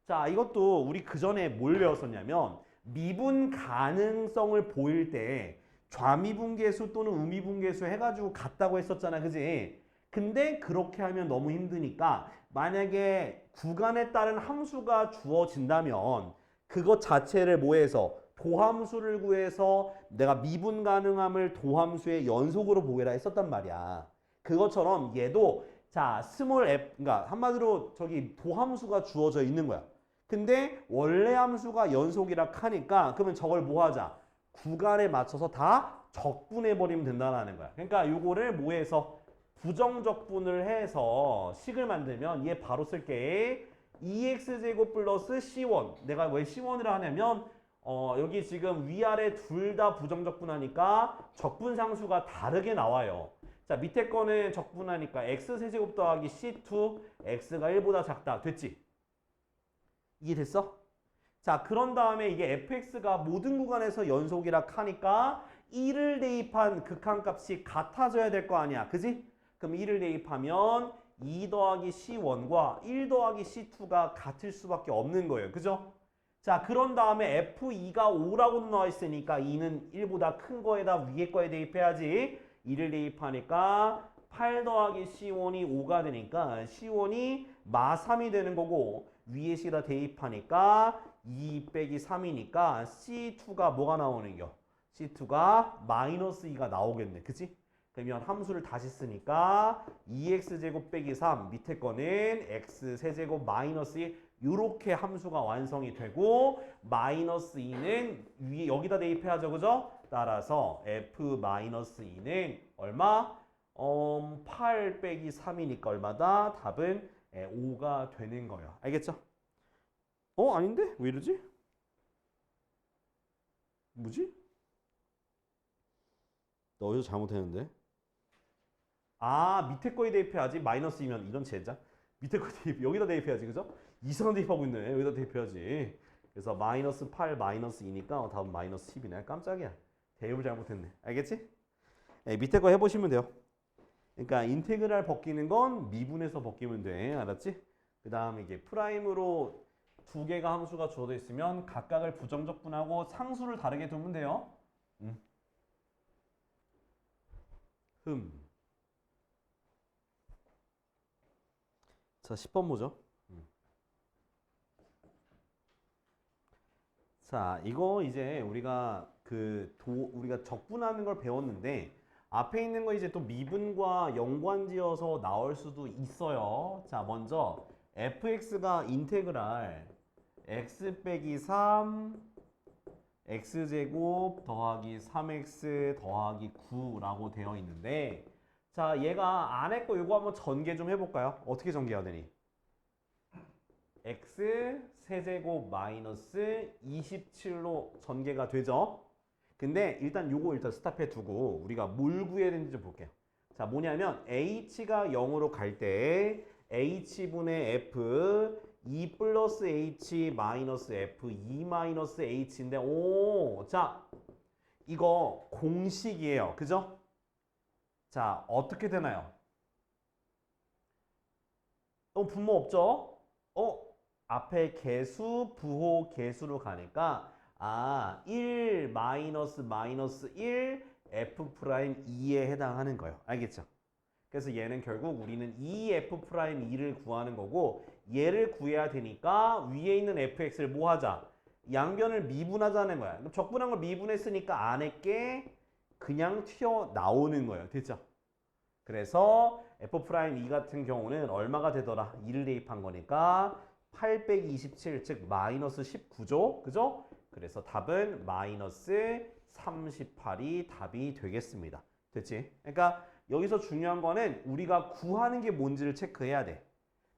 자, 이것도 우리 그 전에 뭘 배웠었냐면 미분 가능성을 보일 때 좌미분계수 또는 우미분계수 해가지고 같다고 했었잖아. 그지? 근데 그렇게 하면 너무 힘드니까 만약에 구간에 따른 함수가 주어진다면 그것 자체를 뭐해서 도함수를 구해서 내가 미분 가능함을 도함수의 연속으로 보게라 했었단 말이야. 그것처럼 얘도 자, 스몰 f, 그러니까 한마디로 저기 도함수가 주어져 있는 거야. 근데 원래 함수가 연속이라 하니까 그러면 저걸 뭐 하자? 구간에 맞춰서 다 적분해 버리면 된다는 거야. 그러니까 요거를 뭐해서 부정적분을 해서 식을 만들면 얘 바로 쓸게. 2x제곱 플러스 c1. 내가 왜 c1이라 하냐면 여기 지금 위아래 둘 다 부정적분하니까 적분상수가 다르게 나와요. 자, 밑에 거는 적분하니까 x세제곱 더하기 c2, x가 1보다 작다. 됐지? 이해됐어? 자, 그런 다음에 이게 fx가 모든 구간에서 연속이라 하니까 1을 대입한 극한값이 같아져야 될 거 아니야. 그지? 그럼 1을 대입하면 2 더하기 c1과 1 더하기 c2가 같을 수밖에 없는 거예요. 그죠? 자, 그런 다음에 f2가 5라고 나와 있으니까 2는 1보다 큰 거에다 위에 거에 대입해야지. 2를 대입하니까 8 더하기 c1이 5가 되니까 c1이 마3이 되는 거고 위에 식에다 대입하니까 2 빼기 3이니까 c2가 뭐가 나오는겨? c2가 마이너스 2가 나오겠네. 그치? 그러면 함수를 다시 쓰니까 2x제곱 빼기 3 밑에 거는 x세제곱 마이너스 2 이렇게 함수가 완성이 되고 마이너스 2는 위에 여기다 대입해야죠. 그죠? 따라서 f-2는 얼마? 8 빼기 3이니까 얼마다? 답은 5가 되는 거예요. 알겠죠? 아닌데? 왜 이러지? 뭐지? 나 어디서 잘못했는데? 아, 밑에 거에 대입해야지. 마이너스 2면 이런 젠장. 밑에 거에 대입, 여기다 대입해야지. 그죠? 이상한 대입하고 있네. 여기다 대입해야지. 그래서 마이너스 8, 마이너스 2니까 답은 마이너스 10이네. 깜짝이야. 대입을 잘못했네. 알겠지? 네, 밑에 거 해보시면 돼요. 그러니까 인테그랄 벗기는 건 미분해서 벗기면 돼. 알았지? 그 다음에 이게 프라임으로 두 개가 함수가 주어져 있으면 각각을 부정적분하고 상수를 다르게 두면 돼요. 자, 10번 보죠. 자, 이거 이제 우리가 우리가 적분하는 걸 배웠는데 앞에 있는 거 이제 또 미분과 연관지어서 나올 수도 있어요. 자, 먼저 fx가 인테그랄 x 빼기 3 x제곱 더하기 3x 더하기 9라고 되어 있는데 자, 얘가 안에 거 이거 한번 전개 좀 해볼까요? 어떻게 전개해야 되니? x 세제곱 마이너스 27로 전개가 되죠. 근데 일단 요거 일단 스탑해 두고 우리가 뭘 구해야 되는지 좀 볼게요. 자, 뭐냐면 h가 0으로 갈 때 h분의 f 2 플러스 h 마이너스 f 2 마이너스 h인데 자, 이거 공식이에요. 그죠? 자, 어떻게 되나요? 분모 없죠? 앞에 개수, 부호, 개수로 가니까 1 마이너스 마이너스 1 f 프라임 2에 해당하는 거예요. 알겠죠? 그래서 얘는 결국 우리는 2f 프라임 2를 구하는 거고 얘를 구해야 되니까 위에 있는 fx를 뭐 하자? 양변을 미분하자는 거야. 그럼 적분한 걸 미분했으니까 안에 게 그냥 튀어나오는 거예요. 됐죠? 그래서 f 프라임 2 같은 경우는 얼마가 되더라? 2를 대입한 거니까 8 빼기 27, 즉 마이너스 19죠? 그죠? 그래서 답은 마이너스 38이 답이 되겠습니다. 됐지? 그러니까 여기서 중요한 거는 우리가 구하는 게 뭔지를 체크해야 돼.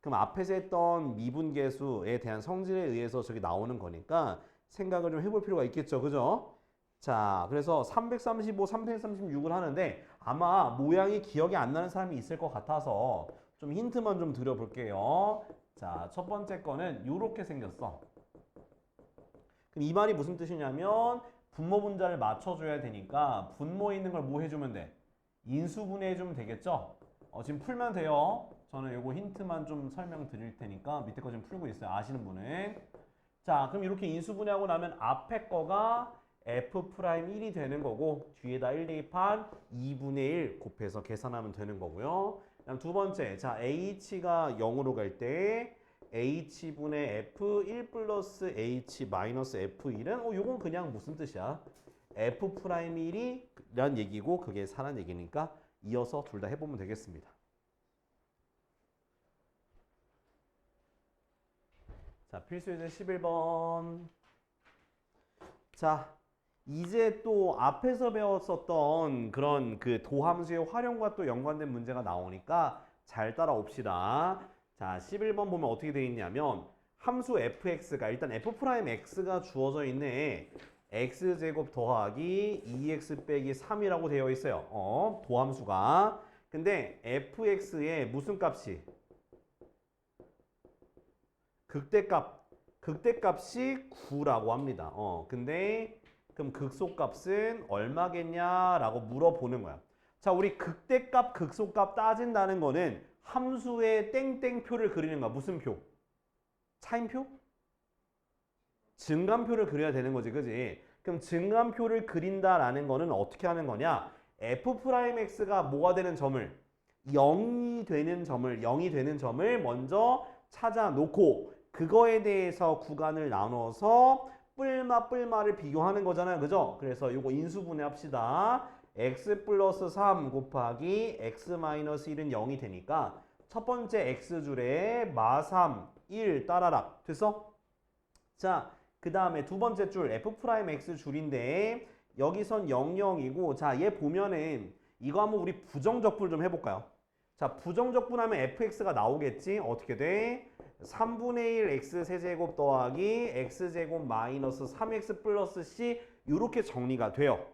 그럼 앞에서 했던 미분계수에 대한 성질에 의해서 저기 나오는 거니까 생각을 좀 해볼 필요가 있겠죠? 그죠? 자, 그래서 335, 336을 하는데 아마 모양이 기억이 안 나는 사람이 있을 것 같아서 좀 힌트만 좀 드려볼게요. 자, 첫 번째 거는 이렇게 생겼어. 그럼 이 말이 무슨 뜻이냐면 분모 분자를 맞춰줘야 되니까 분모에 있는 걸 뭐 해주면 돼? 인수분해해주면 되겠죠? 지금 풀면 돼요. 저는 요거 힌트만 좀 설명드릴 테니까 밑에 거 지금 풀고 있어요. 아시는 분은. 자, 그럼 이렇게 인수분해하고 나면 앞에 거가 f'1이 되는 거고 뒤에다 1 대입한 2분의 1 곱해서 계산하면 되는 거고요. 그다음 두 번째, 자 h가 0으로 갈 때 h분의 f 1 플러스 h 마이너스 f1은 요건 그냥 무슨 뜻이야? f'1이 란 얘기고 그게 4란 얘기니까 이어서 둘 다 해보면 되겠습니다. 자, 필수예제 11번. 자, 이제 또 앞에서 배웠었던 그런 그 도함수의 활용과 또 연관된 문제가 나오니까 잘 따라옵시다. 자, 11번 보면 어떻게 되어 있냐면 함수 fx가 일단 f'x가 주어져 있네. x제곱 더하기 2x 빼기 3이라고 되어 있어요. 도함수가. 근데 fx의 무슨 값이? 극대값이 9라고 합니다. 근데 그럼 극소값은 얼마겠냐라고 물어보는 거야. 자, 우리 극대값, 극소값 따진다는 거는 함수의 땡땡표를 그리는 거야. 무슨 표? 차임표? 증감표를 그려야 되는 거지, 그지? 그럼 증감표를 그린다라는 거는 어떻게 하는 거냐? f'x가 뭐가 되는 점을? 0이 되는 점을 먼저 찾아 놓고 그거에 대해서 구간을 나눠서 뿔마를 비교하는 거잖아요. 그죠? 그래서 요거 인수분해 합시다. x 플러스 3 곱하기 x 마이너스 1은 0이 되니까 첫 번째 x줄에 마3 1 따라락 됐어? 자, 그 다음에 두 번째 줄 f'x 줄인데 여기선 0, 0이고 자, 얘 보면은 이거 한번 우리 부정적분 좀 해볼까요? 자, 부정적분하면 fx가 나오겠지? 어떻게 돼? 3분의 1 x 세제곱 더하기 x제곱 마이너스 3x 플러스 c 이렇게 정리가 돼요.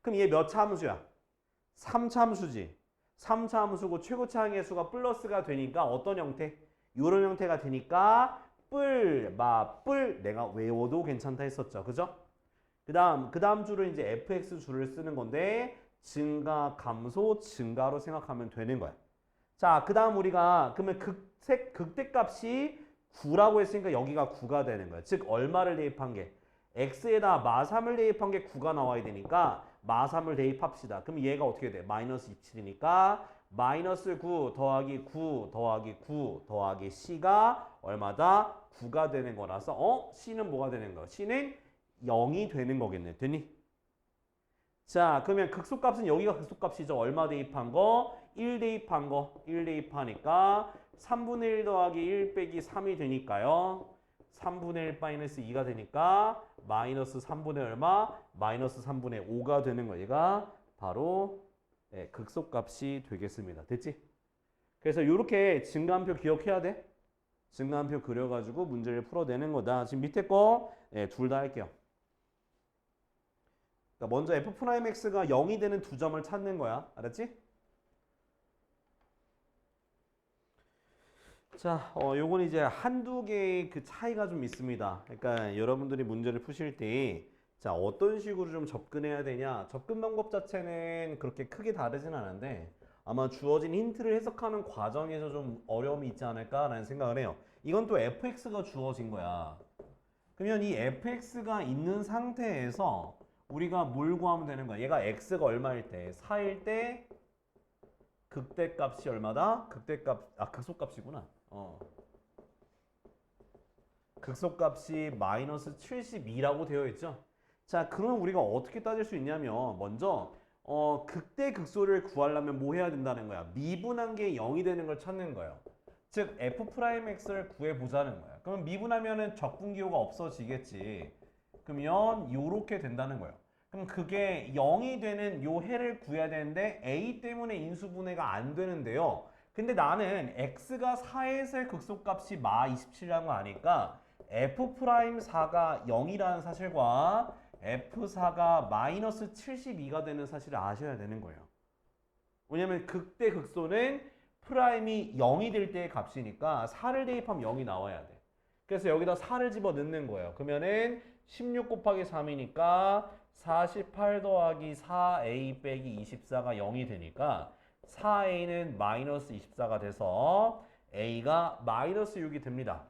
그럼 얘 몇 차 함수야? 3차 함수지. 3차 함수고 최고차 항의수가 플러스가 되니까 어떤 형태? 이런 형태가 되니까 뿔 내가 외워도 괜찮다 했었죠. 그죠? 그 다음 줄은 이제 fx 줄을 쓰는 건데 증가, 감소, 증가로 생각하면 되는 거야. 자, 그 다음 우리가 그러면 극대값이 9라고 했으니까 여기가 9가 되는 거야. 즉 얼마를 대입한 게? x에다 마3을 대입한 게 9가 나와야 되니까 마3을 대입합시다. 그럼 얘가 어떻게 돼? 마이너스 27이니까 마이너스 9 더하기 9 더하기 9 더하기 C가 얼마다? 9가 되는 거라서 C는 뭐가 되는 거야? C는 0이 되는 거겠네. 됐니? 자, 그러면 극소값은 여기가 극소값이죠. 얼마 대입한 거? 1 대입한 거. 1 대입하니까 3분의 1 더하기 1 빼기 3이 되니까요. 3분의 1 마이너스 2가 되니까 마이너스 3분의 얼마? 마이너스 3분의 5가 되는 거. 얘가 바로 극소값이 되겠습니다. 됐지? 그래서 이렇게 증가함표 기억해야 돼. 증가함표 그려가지고 문제를 풀어내는 거다. 지금 밑에 거 둘 다 할게요. 그러니까 먼저 f'x가 0이 되는 두 점을 찾는 거야. 알았지? 자, 요건 이제 한두 개의 그 차이가 좀 있습니다. 그러니까 여러분들이 문제를 푸실 때 자, 어떤 식으로 좀 접근해야 되냐? 접근 방법 자체는 그렇게 크게 다르진 않은데 아마 주어진 힌트를 해석하는 과정에서 좀 어려움이 있지 않을까라는 생각을 해요. 이건 또 fx가 주어진 거야. 그러면 이 fx가 있는 상태에서 우리가 뭘 구하면 되는 거야? 얘가 x가 얼마일 때? 4일 때 극대값이 얼마다? 극소값이구나. 극소값이 마이너스 72라고 되어 있죠. 자, 그럼 우리가 어떻게 따질 수 있냐면 먼저 극대 극소를 구하려면 뭐 해야 된다는 거야? 미분한 게 0이 되는 걸 찾는 거예요. 즉 f'x를 구해보자는 거야. 그럼 미분하면은 적분기호가 없어지겠지. 그러면 요렇게 된다는 거예요. 그럼 그게 0이 되는 요 해를 구해야 되는데 a 때문에 인수분해가 안 되는데요. 근데 나는 x가 4에서의 극소값이 마 27이라는 거 아니까 f'4가 0이라는 사실과 f4가 마이너스 72가 되는 사실을 아셔야 되는 거예요. 왜냐면 극대 극소는 프라임이 0이 될 때의 값이니까 4를 대입하면 0이 나와야 돼. 그래서 여기다 4를 집어 넣는 거예요. 그러면은 16 곱하기 3이니까 48 더하기 4a 빼기 24가 0이 되니까 4a는 마이너스 24가 돼서 a가 마이너스 6이 됩니다.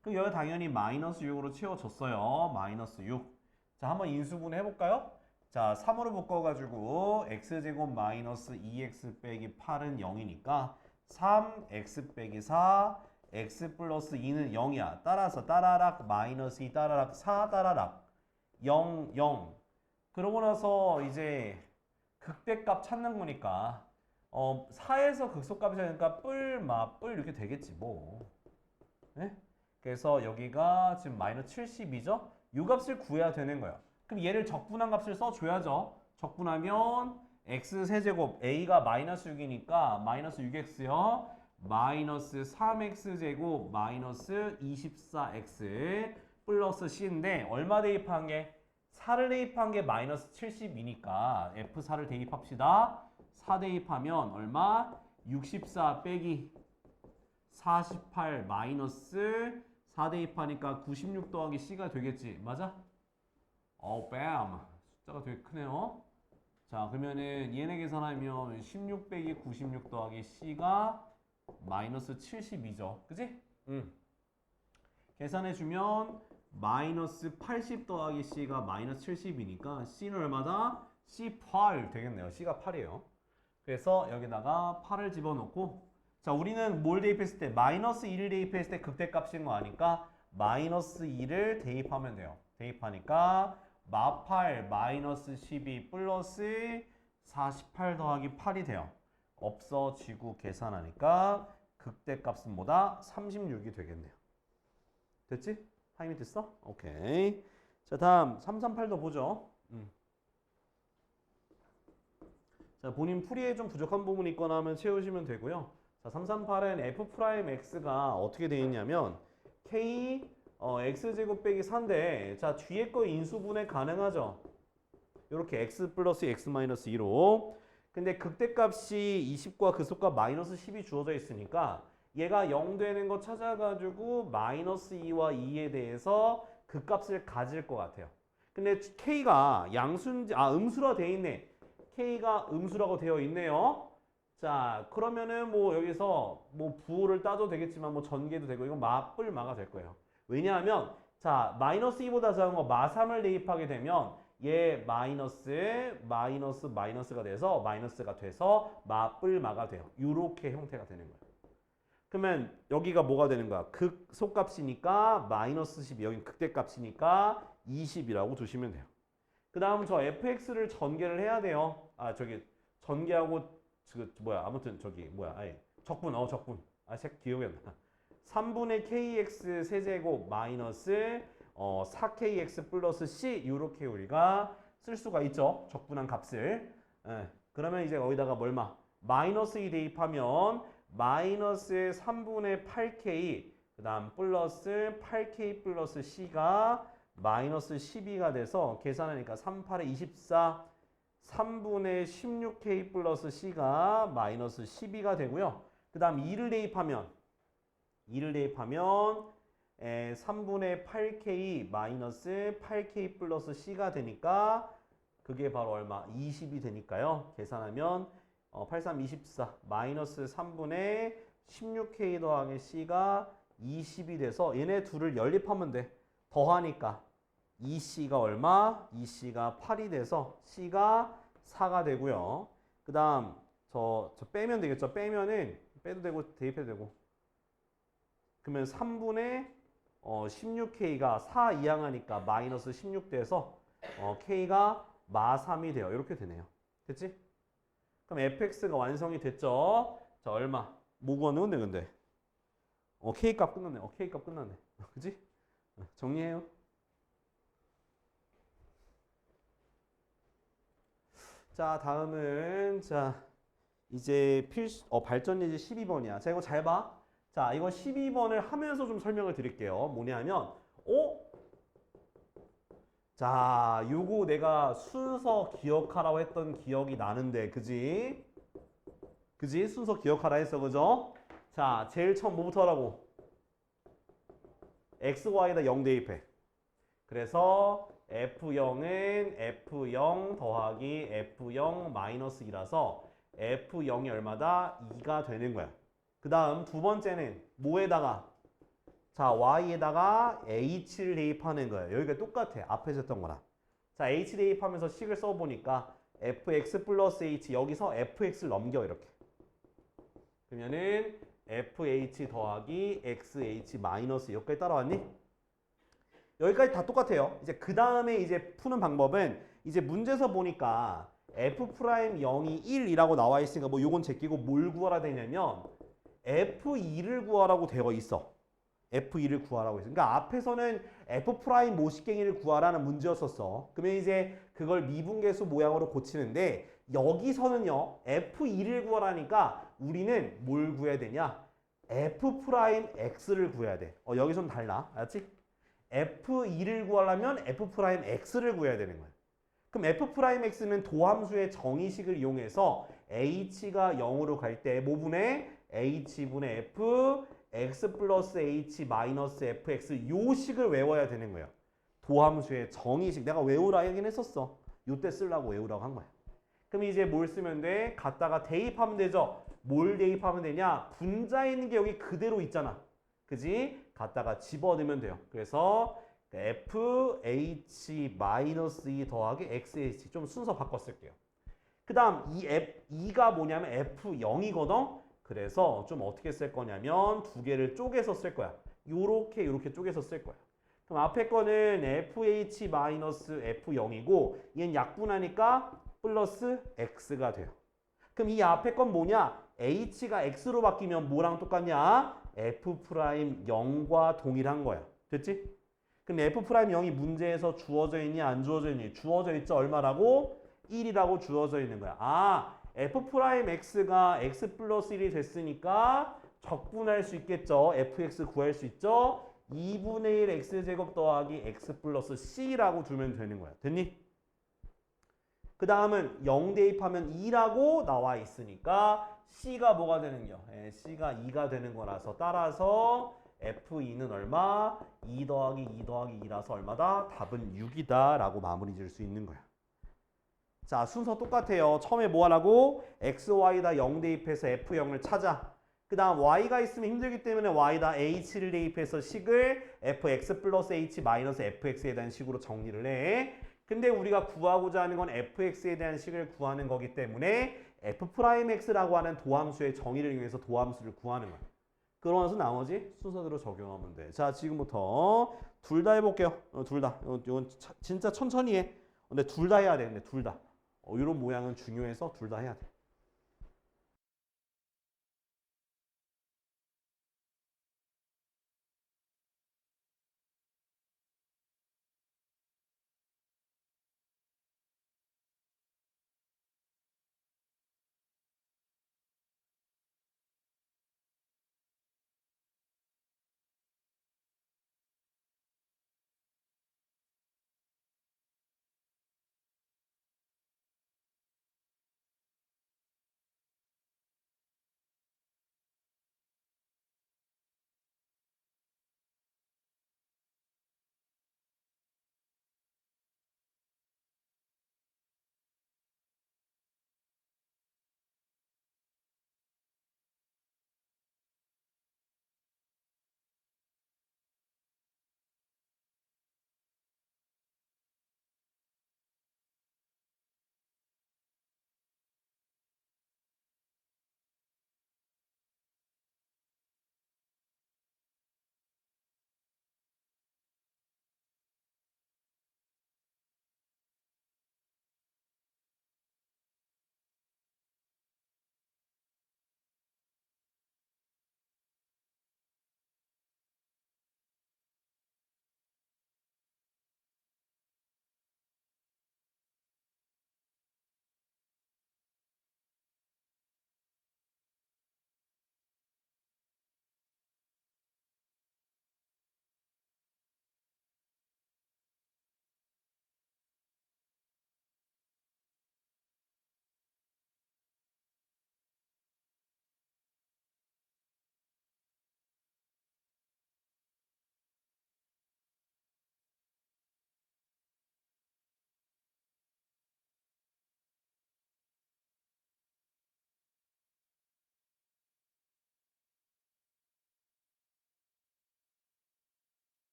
그럼 여기 당연히 마이너스 6으로 채워졌어요. 마이너스 6. 자, 한번 인수분해 해볼까요? 자, 3으로 묶어가지고 x제곱 마이너스 2x 빼기 8은 0이니까 3x 빼기 4 x 플러스 2는 0이야. 따라서 따라락 마이너스 2 따라락 4 따라락 0 0. 그러고 나서 이제 극대값 찾는 거니까 4에서 극소값이 되니까 뿔 이렇게 되겠지 뭐. 네? 그래서 여기가 지금 마이너스 72죠? 이 값을 구해야 되는 거예요. 그럼 얘를 적분한 값을 써줘야죠. 적분하면 x세제곱 a가 마이너스 6이니까 마이너스 6x요. 마이너스 3x제곱 마이너스 24x 플러스 c인데 얼마 대입한 게? 4를 대입한 게 마이너스 72니까 f4를 대입합시다. 4 대입하면 얼마? 64 빼기 48 마이너스 4 대입하니까 96 더하기 c가 되겠지. 맞아? 뺨. 숫자가 되게 크네요. 자, 그러면은 얘네 계산하면 16 빼기 96 더하기 c가 마이너스 72죠. 그지? 계산해주면 마이너스 80 더하기 c가 마이너스 70이니까 c는 얼마다? c8 되겠네요. c가 8이에요. 그래서 여기다가 8을 집어넣고 자, 우리는 뭘 대입했을 때? 마이너스 1을 대입했을 때 극대값인 거 아니까 마이너스 2를 대입하면 돼요. 대입하니까 마8 마이너스 12 플러스 48 더하기 8이 돼요. 없어지고 계산하니까 극대값은 뭐다? 36이 되겠네요. 됐지? 타임이 됐어? 오케이. 자, 다음 338도 보죠. 자, 본인 풀이에 좀 부족한 부분이 있거나 하면 채우시면 되고요. 자, 338은 f'x가 어떻게 되어 있냐면 k x제곱 빼기 4인데 자, 뒤에 거 인수분해 가능하죠? 이렇게 x 플러스 x 마이너스 2로 근데 극대값이 20과 극소값 마이너스 10이 주어져 있으니까 얘가 0 되는 거 찾아가지고 마이너스 2와 2에 대해서 그 값을 가질 것 같아요. 근데 k가 음수라 되어 있네. k가 음수라고 되어 있네요. 자, 그러면은 뭐 여기서 뭐 부호를 따도 되겠지만 뭐 전개도 되고 이건 마가 될 거예요. 왜냐하면 자, 마이너스 2보다 작은 거 마3을 대입하게 되면 얘 마이너스가 돼서 마가 돼요. 요렇게 형태가 되는 거예요. 그러면 여기가 뭐가 되는 거야? 극소값이니까 마이너스 12, 여긴 극대값이니까 20이라고 두시면 돼요. 그 다음 저 fx를 전개를 해야 돼요. 전개하고 적분. 기억이 안 나. 3분의 kx 세제곱 마이너스 4kx 플러스 c 요렇게 우리가 쓸 수가 있죠. 적분한 값을. 그러면 이제 여기다가 마이너스 2 대입하면 마이너스 3분의 8k 그 다음 플러스 8k 플러스 c가 마이너스 12가 돼서 계산하니까 3, 8에 24 3분의 16k 플러스 c가 마이너스 12가 되고요. 그 다음 2를 대입하면 3분의 8k 마이너스 8k 플러스 c가 되니까 그게 바로 얼마? 20이 되니까요. 계산하면 8, 3, 24 마이너스 3분의 16k 더하기 c가 20이 돼서 얘네 둘을 연립하면 돼. 더하니까 2c가 얼마? 2c가 8이 돼서 c가 4가 되고요. 그 다음 저 빼면 되겠죠. 빼도 되고 대입해도 되고. 그러면 3분의 16k가 4 이항하니까 마이너스 16 돼서 k가 마3이 돼요. 이렇게 되네요. 됐지? 그럼 fx가 완성이 됐죠? 자, 얼마? 뭐 구하는 건데 근데? k값 끝났네. k값 끝났네. 그치? 정리해요. 자, 다음은 이제 발전 예제 12번이야. 자, 이거 잘 봐. 자, 이거 12번을 하면서 좀 설명을 드릴게요. 뭐냐면 자, 요거 내가 순서 기억하라고 했던 기억이 나는데, 그지? 순서 기억하라 했어, 그죠? 자, 제일 처음 뭐부터 하라고? x, y에다 0 대입해. 그래서 F0은 F0 더하기 F0 마이너스 2라서 F0이 얼마다? 2가 되는 거야. 그 다음 두 번째는 뭐에다가? 자, y에다가 h를 대입하는 거예요. 여기가 똑같아. 앞에서 했던 거랑. 자, h 대입하면서 식을 써보니까 fx 플러스 h 여기서 fx를 넘겨 이렇게. 그러면은 fh 더하기 xh 마이너스 여기까지 따라왔니? 여기까지 다 똑같아요. 이제 그 다음에 이제 푸는 방법은 이제 문제에서 보니까 f'0이 1이라고 나와 있으니까 뭐 요건 제끼고 뭘 구하라 되냐면 f2를 구하라고 되어 있어. f2를 구하라고 했어. 그러니까 앞에서는 f' 모식갱이를 구하라는 문제였었어. 그러면 이제 그걸 미분계수 모양으로 고치는데 여기서는요. f2를 구하라니까 우리는 뭘 구해야 되냐? f'x를 구해야 돼. 여기서는 달라. 알았지? f2를 구하려면 f'x를 구해야 되는 거야. 그럼 f'x는 도함수의 정의식을 이용해서 h가 0으로 갈 때 뭐분의 h분의 f x 플러스 h 마이너스 fx 요 식을 외워야 되는 거예요. 도함수의 정의식. 내가 외우라 하긴 했었어. 요때 쓰려고 외우라고 한 거야. 그럼 이제 뭘 쓰면 돼? 갖다가 대입하면 되죠. 뭘 대입하면 되냐? 분자에 있는 게 여기 그대로 있잖아. 그지? 갖다가 집어넣으면 돼요. 그래서 fh 마이너스 2 더하기 xh 좀 순서 바꿔 쓸게요. 그 다음 이 F2가 뭐냐면 F0이거든. 그래서 좀 어떻게 쓸 거냐면 두 개를 쪼개서 쓸 거야. 요렇게 쪼개서 쓸 거야. 그럼 앞에 거는 FH 마이너스 F0이고 얘는 약분하니까 플러스 X가 돼요. 그럼 이 앞에 건 뭐냐? H가 X로 바뀌면 뭐랑 똑같냐? F'0과 동일한 거야. 됐지? 그럼 F'0이 문제에서 주어져 있니? 안 주어져 있니? 주어져 있죠? 얼마라고? 1이라고 주어져 있는 거야. F'X가 X 플러스 1이 됐으니까 적분할 수 있겠죠. fx 구할 수 있죠. 2분의 1 x제곱 더하기 x 플러스 c라고 두면 되는 거야. 됐니? 그 다음은 0 대입하면 2라고 나와 있으니까 c가 뭐가 되는겨? c가 2가 되는 거라서 따라서 f2는 얼마? 2 더하기 2 더하기 2라서 얼마다? 답은 6이다 라고 마무리 지을 수 있는 거야. 자, 순서 똑같아요. 처음에 뭐 하라고? x, y다 0 대입해서 f0을 찾아. 그 다음 y가 있으면 힘들기 때문에 y다 h를 대입해서 식을 fx 플러스 h 마이너스 fx에 대한 식으로 정리를 해. 근데 우리가 구하고자 하는 건 fx에 대한 식을 구하는 거기 때문에 f'x라고 하는 도함수의 정의를 이용해서 도함수를 구하는 거야. 그러면서 나머지 순서대로 적용하면 돼. 자, 지금부터 둘 다 해볼게요. 둘 다. 이건 진짜 천천히 해. 근데 둘 다 해야 돼. 근데 둘 다. 이런 모양은 중요해서 둘 다 해야 돼.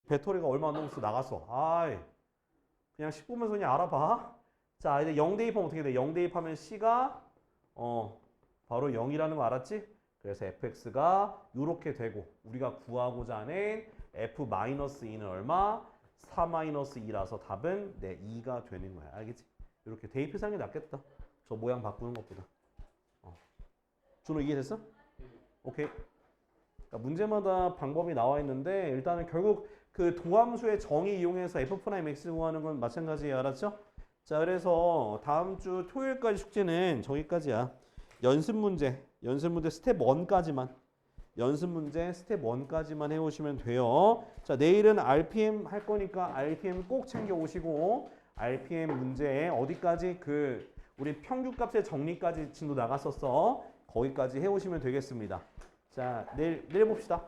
배터리가 얼마 안 남았어. 나갔어. 아이. 그냥 식 보면서 그냥 알아봐. 자, 이제 0 대입하면 어떻게 돼? 0 대입하면 C가 바로 0이라는 거 알았지? 그래서 fx가 이렇게 되고 우리가 구하고자 하는 f-2는 얼마? 4-2라서 답은 2가 되는 거야. 알겠지? 이렇게 대입해서 하는 게 낫겠다. 저 모양 바꾸는 것보다. 준호 이해됐어? 오케이. 그러니까 문제마다 방법이 나와 있는데 일단은 결국 그 도함수의 정의 이용해서 f'(x) 구하는 건 마찬가지예요. 알았죠? 자, 그래서 다음 주 토요일까지 숙제는 저기까지야. 연습 문제 스텝 1까지만. 연습 문제 스텝 1까지만 해오시면 돼요. 자, 내일은 RPM 할 거니까 RPM 꼭 챙겨 오시고 RPM 문제에 어디까지 우리 평균값의 정리까지 진도 나갔었어. 거기까지 해오시면 되겠습니다. 자, 내일 봅시다.